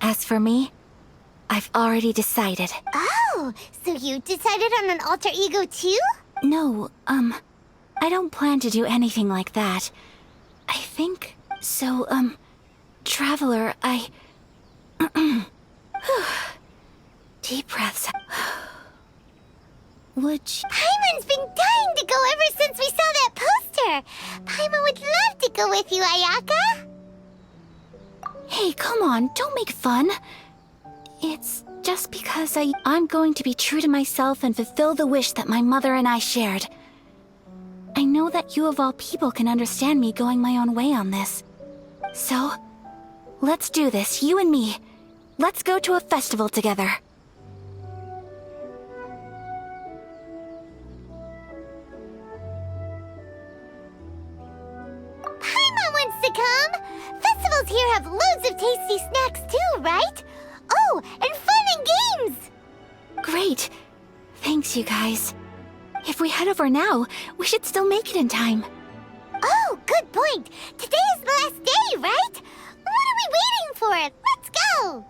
As for me, I've already decided. Oh, so you decided on an alter ego too? No, I don't plan to do anything like that. I think... So, Traveler, Deep breaths. Would you... Paimon's been dying to go ever since we saw that poster. Paimon would love to go with you, Ayaka. Hey, come on, don't make fun. It's just because I'm going to be true to myself and fulfill the wish that my mother and I shared. I know that you of all people can understand me going my own way on this. So, let's do this, you and me. Let's go to a festival together. Paimon wants to come. Festivals here have loads of tasty snacks too, right? Oh, and fun and games. Great. Thanks, you guys. If we head over now, we should still make it in time. Oh, good point. Today is the last day, right? What are we waiting for? Let's go.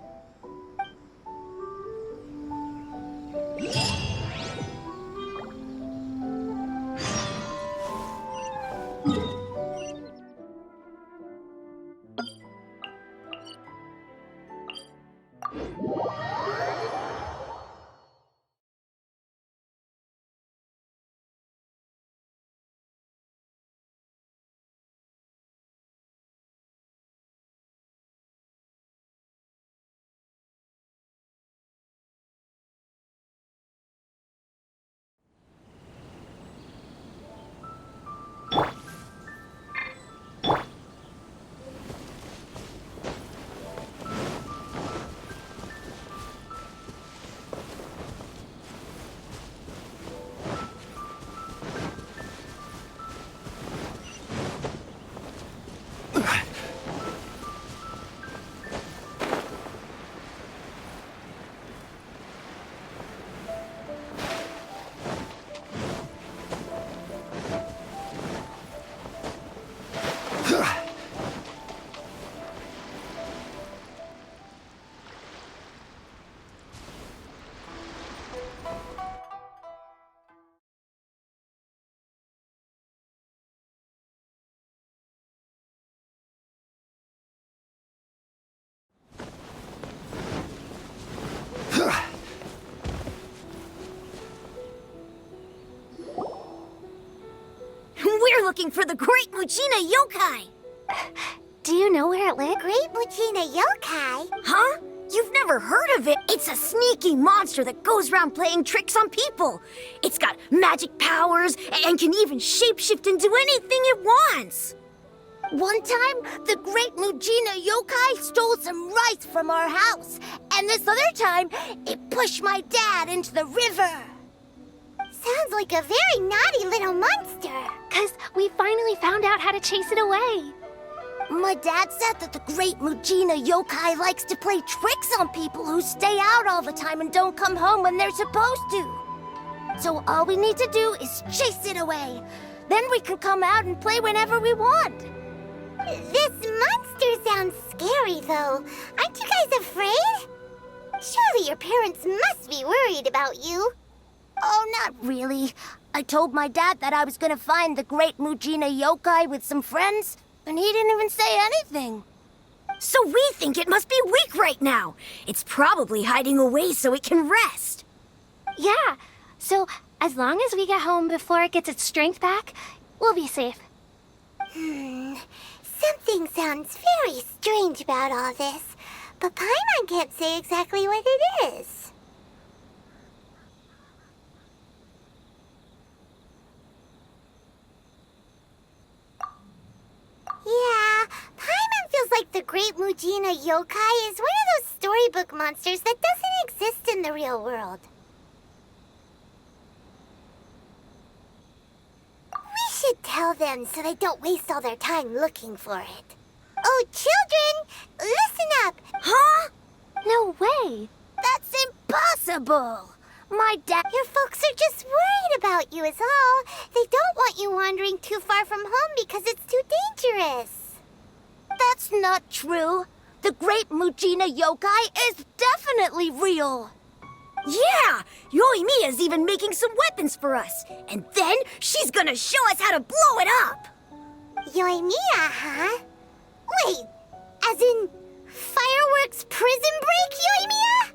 We're looking for the Great Mujina Yokai! Do you know where it lives? Great Mujina Yokai? Huh? You've never heard of it? It's a sneaky monster that goes around playing tricks on people. It's got magic powers and can even shapeshift into anything it wants. One time, the Great Mujina Yokai stole some rice from our house. And this other time, it pushed my dad into the river. Sounds like a very naughty little monster. 'Cause we finally found out how to chase it away. My dad said that the Great Mujina Yokai likes to play tricks on people who stay out all the time and don't come home when they're supposed to. So all we need to do is chase it away. Then we can come out and play whenever we want. This monster sounds scary, though. Aren't you guys afraid? Surely your parents must be worried about you. Oh, not really. I told my dad that I was gonna find the Great Mujina Yokai with some friends, and he didn't even say anything. So we think it must be weak right now. It's probably hiding away so it can rest. Yeah, so as long as we get home before it gets its strength back, we'll be safe. Something sounds very strange about all this, but Paimon can't say exactly what it is. Yeah, Paimon feels like the Great Mujina Yokai is one of those storybook monsters that doesn't exist in the real world. We should tell them so they don't waste all their time looking for it. Oh, children, listen up! Huh? No way! That's impossible! My dad... Your folks are just worried about you is all. They don't want you wandering too far from home because it's too dangerous. That's not true. The Great Mujina Yokai is definitely real. Yeah! Yoimiya's even making some weapons for us. And then she's gonna show us how to blow it up! Yoimiya, huh? Wait, as in fireworks prison break Yoimiya?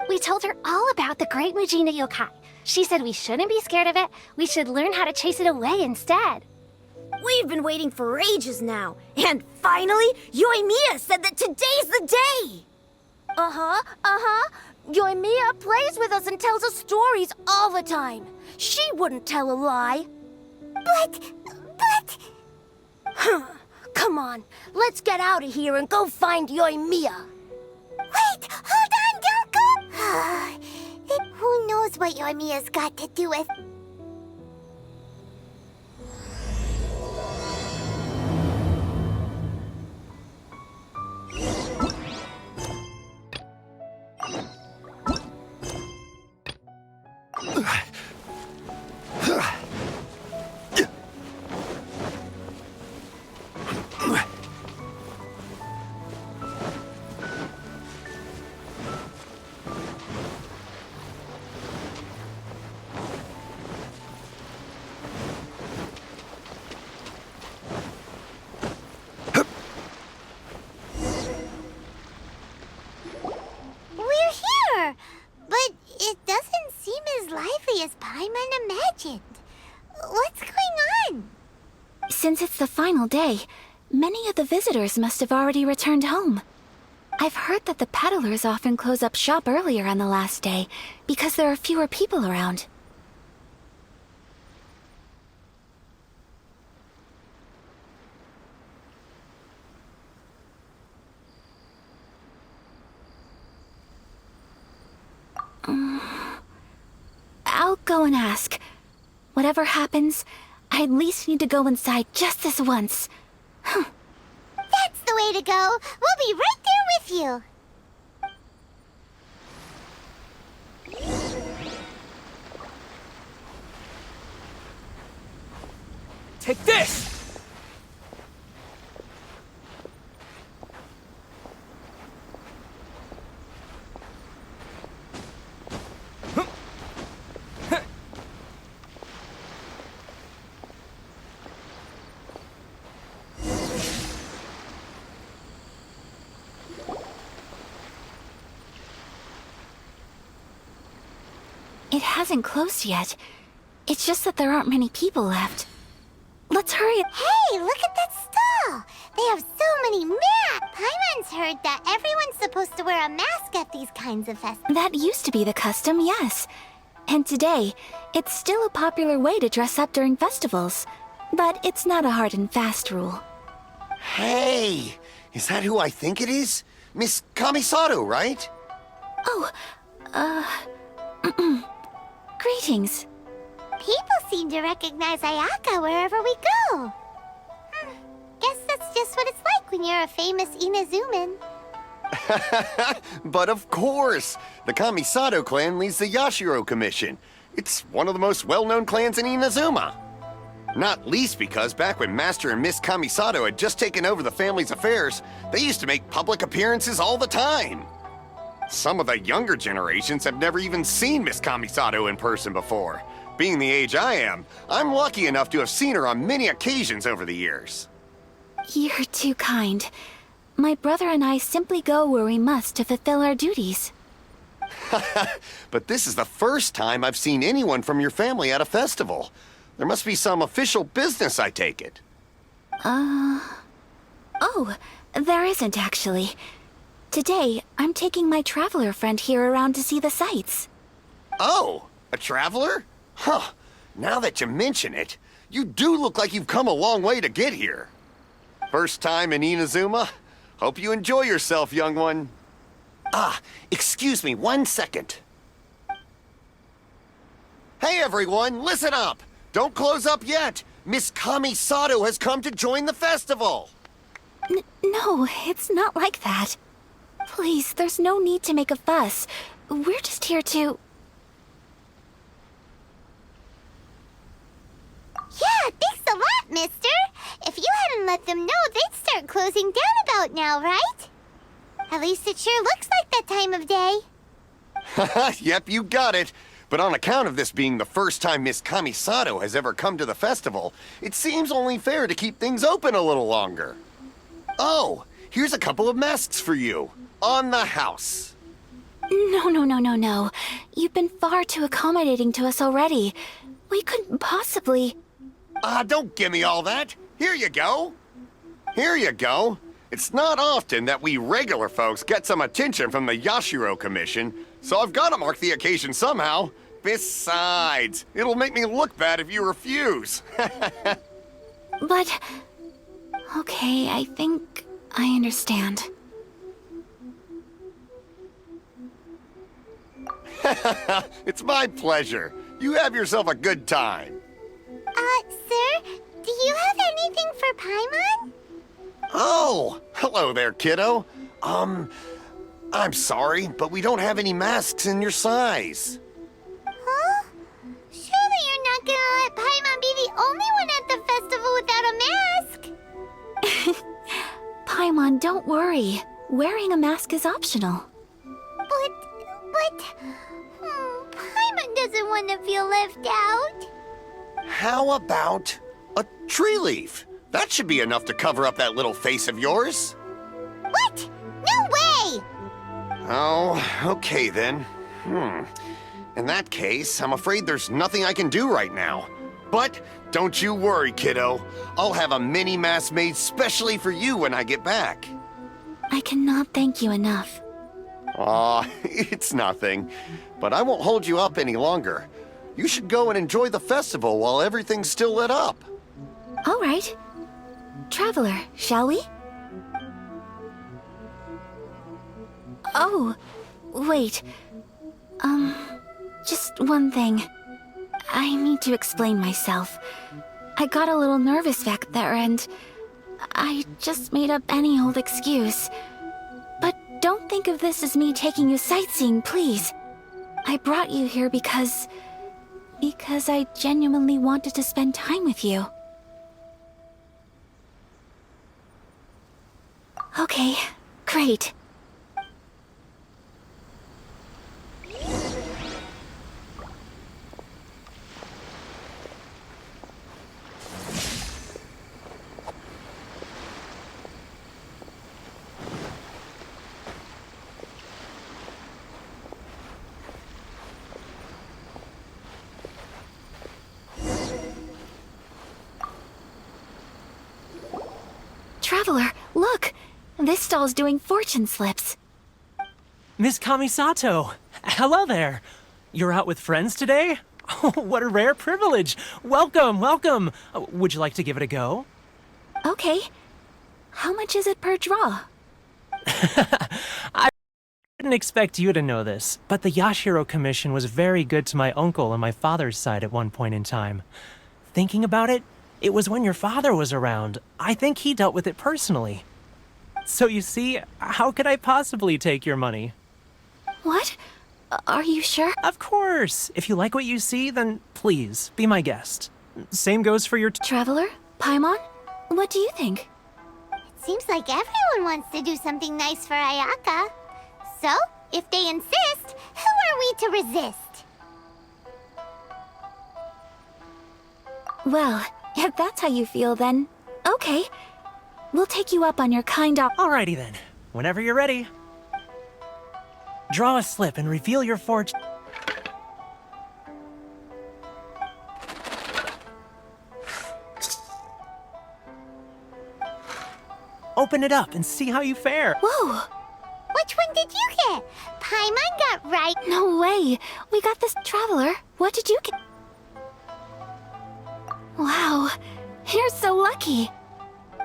We told her all about the Great Mujina Yokai. She said we shouldn't be scared of it. We should learn how to chase it away instead. We've been waiting for ages now. And finally, Yoimiya said that today's the day! Yoimiya plays with us and tells us stories all the time. She wouldn't tell a lie. But... Come on, let's get out of here and go find Yoimiya. Wait, hold on, don't go! Then who knows what Yoimiya's got to do with... But it doesn't seem as lively as Paimon imagined. What's going on? Since it's the final day, many of the visitors must have already returned home. I've heard that the peddlers often close up shop earlier on the last day because there are fewer people around. I'll go and ask. Whatever happens, I at least need to go inside just this once. That's the way to go. We'll be right there with you. Take this! It hasn't closed yet. It's just that there aren't many people left. Let's let's hurry. Hey, look at that stall! They have so many masks! Paimon's heard that everyone's supposed to wear a mask at these kinds of festivals. That used to be the custom, yes. And today, it's still a popular way to dress up during festivals. But it's not a hard and fast rule. Hey! Is that who I think it is? Miss Kamisato, right? Oh, greetings. People seem to recognize Ayaka wherever we go. Guess that's just what it's like when you're a famous Inazuman. But of course! The Kamisato clan leads the Yashiro Commission. It's one of the most well-known clans in Inazuma. Not least because back when Master and Miss Kamisato had just taken over the family's affairs, they used to make public appearances all the time. Some of the younger generations have never even seen Miss Kamisato in person before. Being the age I am, I'm lucky enough to have seen her on many occasions over the years. You're too kind. My brother and I simply go where we must to fulfill our duties. But this is the first time I've seen anyone from your family at a festival. There must be some official business, I take it. Oh, there isn't actually. Today, I'm taking my traveler friend here around to see the sights. Oh, a traveler? Huh. Now that you mention it, you do look like you've come a long way to get here. First time in Inazuma? Hope you enjoy yourself, young one. Ah, excuse me 1 second. Hey everyone, listen up! Don't close up yet! Miss Kamisato has come to join the festival! No, it's not like that. Please, there's no need to make a fuss. We're just here to... Yeah, thanks a lot, mister. If you hadn't let them know, they'd start closing down about now, right? At least it sure looks like that time of day. Yep, you got it. But on account of this being the first time Miss Kamisato has ever come to the festival, it seems only fair to keep things open a little longer. Oh, here's a couple of masks for you. On the house. No. You've been far too accommodating to us already. We couldn't possibly... Don't give me all that. Here you go. Here you go. It's not often that we regular folks get some attention from the Yashiro Commission, so I've got to mark the occasion somehow. Besides, it'll make me look bad if you refuse. But... Okay, I think I understand. It's my pleasure. You have yourself a good time. Sir, do you have anything for Paimon? Oh, hello there, kiddo. I'm sorry, but we don't have any masks in your size. Huh? Surely you're not gonna let Paimon be the only one at the festival without a mask? Paimon, don't worry. Wearing a mask is optional. But... Paimon doesn't want to feel left out. How about a tree leaf? That should be enough to cover up that little face of yours. What? No way! Oh, okay then. In that case, I'm afraid there's nothing I can do right now. But don't you worry, kiddo. I'll have a mini mask made specially for you when I get back. I cannot thank you enough. Aw, it's nothing. But I won't hold you up any longer. You should go and enjoy the festival while everything's still lit up. All right. Traveler, shall we? Oh, wait. Just one thing. I need to explain myself. I got a little nervous back there and I just made up any old excuse. But don't think of this as me taking you sightseeing, please. I brought you here because I genuinely wanted to spend time with you. Okay, great. Traveler, look! This stall's doing fortune slips. Miss Kamisato, hello there. You're out with friends today? Oh, what a rare privilege. Welcome, welcome. Would you like to give it a go? Okay. How much is it per draw? I didn't expect you to know this, but the Yashiro Commission was very good to my uncle on my father's side at one point in time. Thinking about it, it was when your father was around. I think he dealt with it personally. So you see, how could I possibly take your money? What? Are you sure? Of course. If you like what you see, then please, be my guest. Same goes for your Traveler? Paimon? What do you think? It seems like everyone wants to do something nice for Ayaka. So, if they insist, who are we to resist? Well, if that's how you feel, then okay. We'll take you up on your kind offer. Alrighty then. Whenever you're ready. Draw a slip and reveal your fortune. Open it up and see how you fare. Whoa! Which one did you get? Paimon got right. No way! We got this. Traveler, what did you get? Wow, you're so lucky.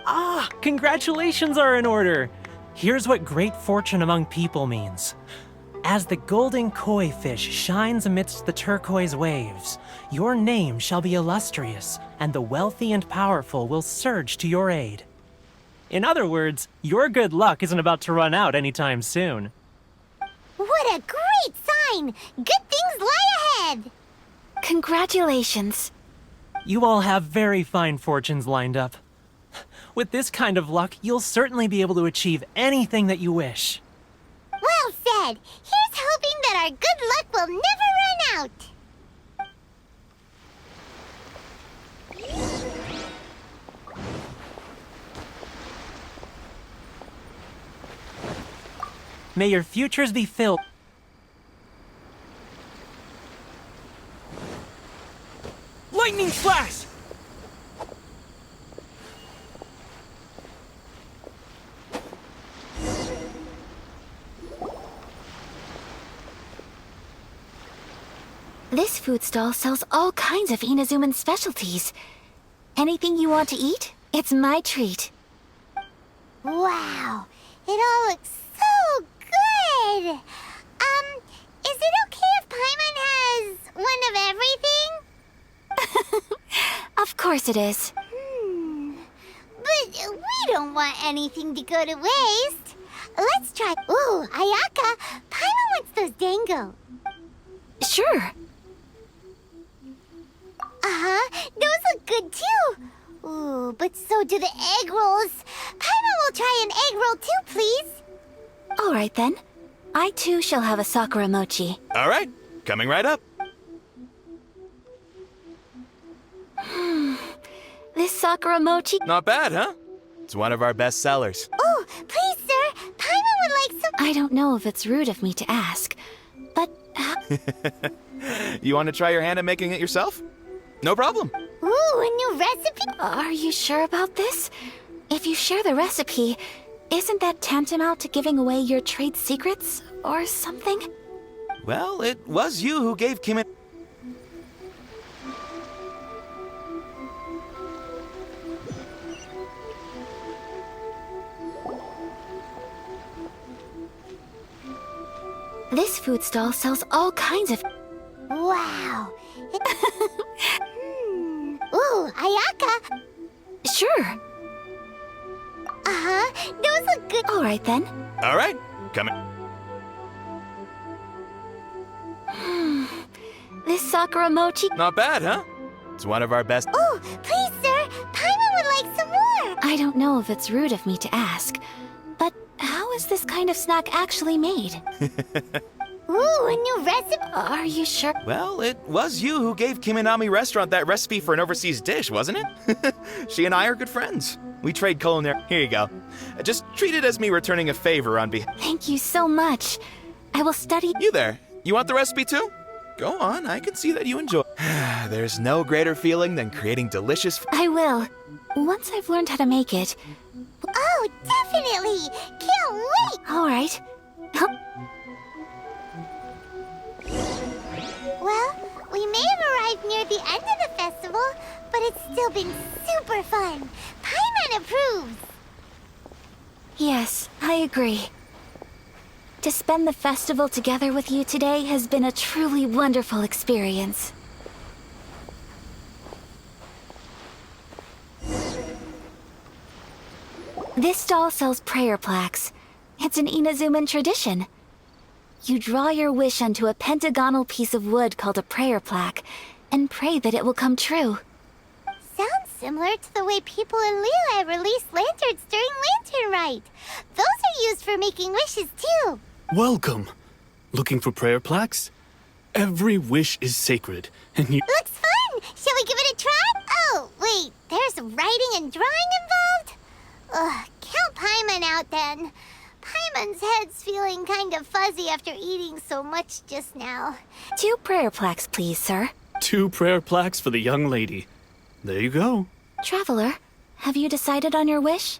Ah, congratulations are in order. Here's what great fortune among people means. As the golden koi fish shines amidst the turquoise waves, your name shall be illustrious, and the wealthy and powerful will surge to your aid. In other words, your good luck isn't about to run out anytime soon. What a great sign! Good things lie ahead! Congratulations. You all have very fine fortunes lined up. With this kind of luck, you'll certainly be able to achieve anything that you wish. Well said! Here's hoping that our good luck will never run out! May your futures be filled. Lightning flash! This food stall sells all kinds of Inazuman specialties. Anything you want to eat, it's my treat. Wow, it all looks so good! Is it okay if Paimon has one of everything? Of course it is. But we don't want anything to go to waste. Let's try. Ooh, Ayaka, Paimon wants those dango. Sure. Those look good too. Ooh, but so do the egg rolls. Paimon will try an egg roll too, please. All right then. I too shall have a Sakura mochi. All right, coming right up. This Sakura mochi. Not bad, huh? It's one of our best sellers. Oh, please, sir. Paimon would like some. I don't know if it's rude of me to ask, but You want to try your hand at making it yourself? No problem. Ooh, a new recipe? are you sure about this? If you share the recipe, isn't that tantamount to giving away your trade secrets or something? Well, it was you who gave Kim it. This food stall sells all kinds of. Wow. Ooh, Ayaka. Sure. Those look good. All right then. All right, coming. This Sakura mochi. Not bad, huh? It's one of our best. Ooh, please, sir. Paimon would like some more. I don't know if it's rude of me to ask, but how is this kind of snack actually made? Ooh, a new recipe. Are you sure? Well, it was you who gave Kiminami Restaurant that recipe for an overseas dish, wasn't it? She and I are good friends. We trade culinary. Here you go. Just treat it as me returning a favor on behalf. Thank you so much. I will study. You there? You want the recipe too? Go on, I can see that you enjoy. There's no greater feeling than creating delicious. I will. Once I've learned how to make it. Oh, definitely! Can't wait! All right. Well, we may have arrived near the end of the festival, but it's still been super fun. Paimon approves! Yes, I agree. To spend the festival together with you today has been a truly wonderful experience. This stall sells prayer plaques. It's an Inazuman tradition. You draw your wish onto a pentagonal piece of wood called a prayer plaque, and pray that it will come true. Sounds similar to the way people in Liyue release lanterns during Lantern Rite. Those are used for making wishes, too. Welcome. Looking for prayer plaques? Every wish is sacred, and you... Looks fun! Shall we give it a try? Oh, wait, there's writing and drawing involved? Ugh, count Paimon out then. Paimon's head's feeling kind of fuzzy after eating so much just now. 2 prayer plaques, please, sir. 2 prayer plaques for the young lady. There you go. Traveler, have you decided on your wish?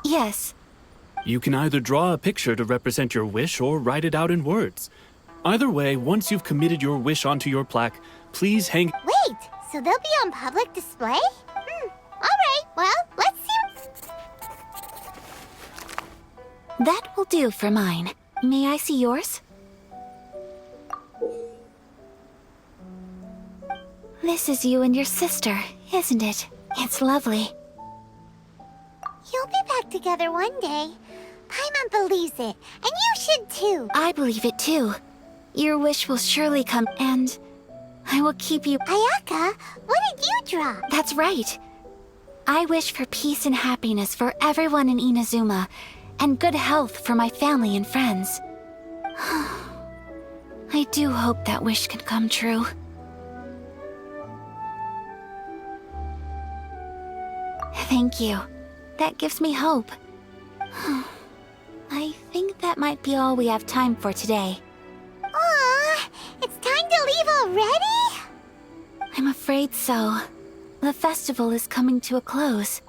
Yes. You can either draw a picture to represent your wish or write it out in words. Either way, once you've committed your wish onto your plaque, please hang... Wait, so they'll be on public display? Alright, well, let's see. That will do for mine. May I see yours? This is you and your sister, isn't it? It's lovely. You'll be back together one day. Paimon believes it, and you should too. I believe it too. Your wish will surely come, and I will keep you... Ayaka, what did you draw? That's right. I wish for peace and happiness for everyone in Inazuma, and good health for my family and friends. I do hope that wish can come true. Thank you. That gives me hope. I think that might be all we have time for today. Aw, it's time to leave already? I'm afraid so. The festival is coming to a close.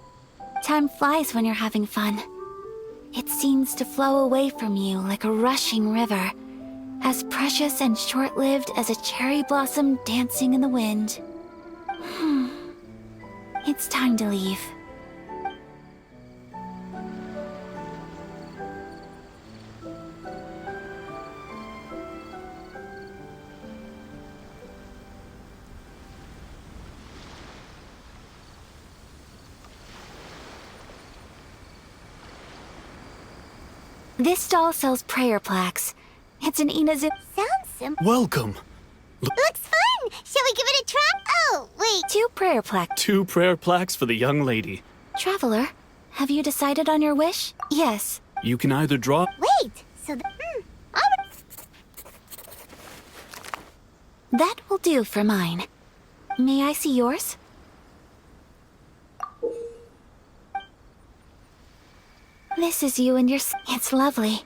Time flies when you're having fun. It seems to flow away from you like a rushing river, as precious and short-lived as a cherry blossom dancing in the wind. It's time to leave. This stall sells prayer plaques. It's an Inazu... Sounds simple. Welcome. Looks fun! Shall we give it a try? Oh, wait. 2 prayer plaques. 2 prayer plaques for the young lady. Traveler, have you decided on your wish? Yes. You can either draw... Wait, so alright. That will do for mine. May I see yours? This is you and your... It's lovely.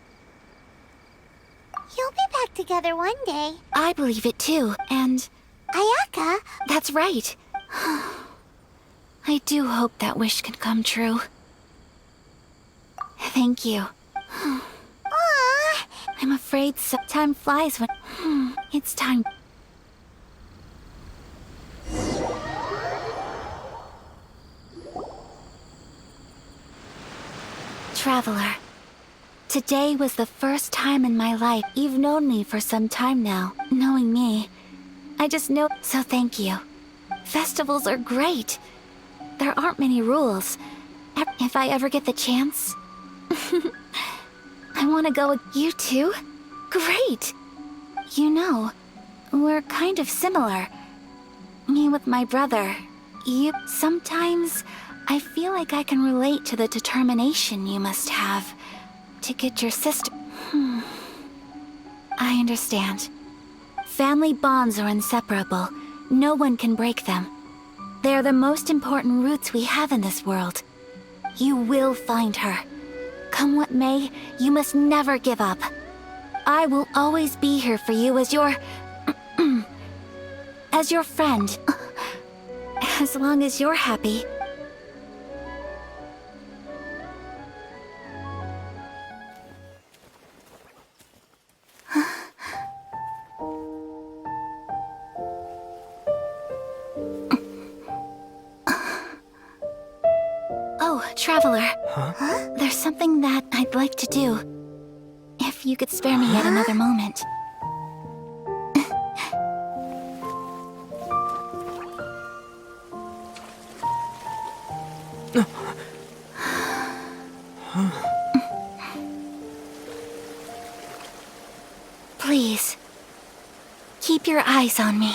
You'll be back together one day. I believe it too, and... Ayaka? That's right. I do hope that wish can come true. Thank you. Aww. I'm afraid time flies when... It's time... Traveler, today was the first time in my life you've known me for some time now. Knowing me, I just know... So thank you. Festivals are great. There aren't many rules. If I ever get the chance... I want to go with you too. Great! You know, we're kind of similar. Me with my brother. You... Sometimes... I feel like I can relate to the determination you must have to get your sister... I understand. Family bonds are inseparable. No one can break them. They are the most important roots we have in this world. You will find her. Come what may, you must never give up. I will always be here for you as your... as your friend. As long as you're happy. Oh, Traveler. Huh? There's something that I'd like to do. If you could spare me yet another moment. Please, keep your eyes on me.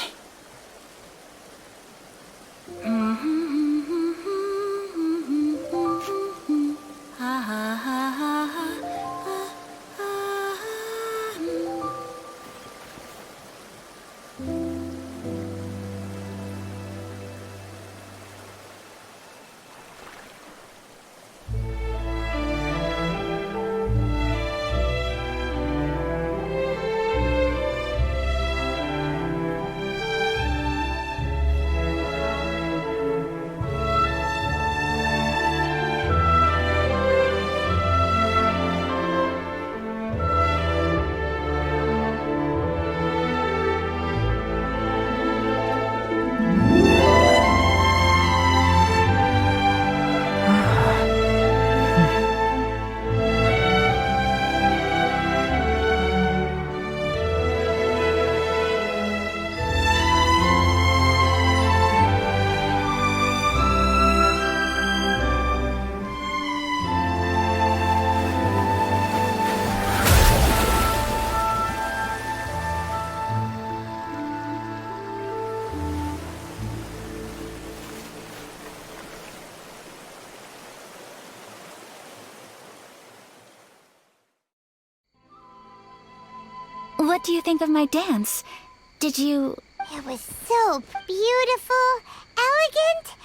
What do you think of my dance? Did you... It was so beautiful, elegant,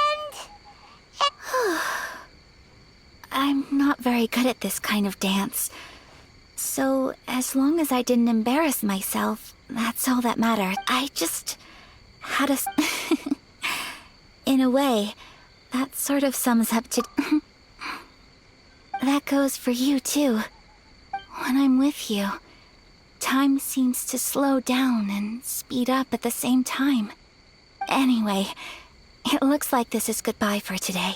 and... I'm not very good at this kind of dance. So, as long as I didn't embarrass myself, that's all that mattered. I just... had a... In a way, that sort of sums up to... That goes for you, too. When I'm with you, time seems to slow down and speed up at the same time. Anyway, it looks like this is goodbye for today.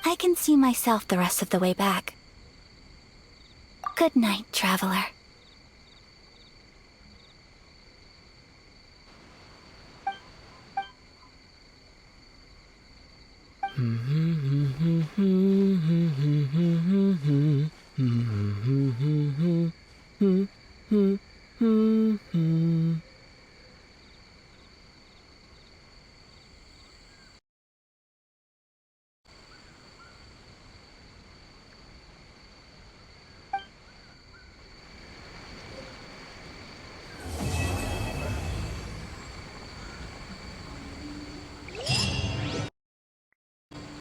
I can see myself the rest of the way back. Good night, Traveler.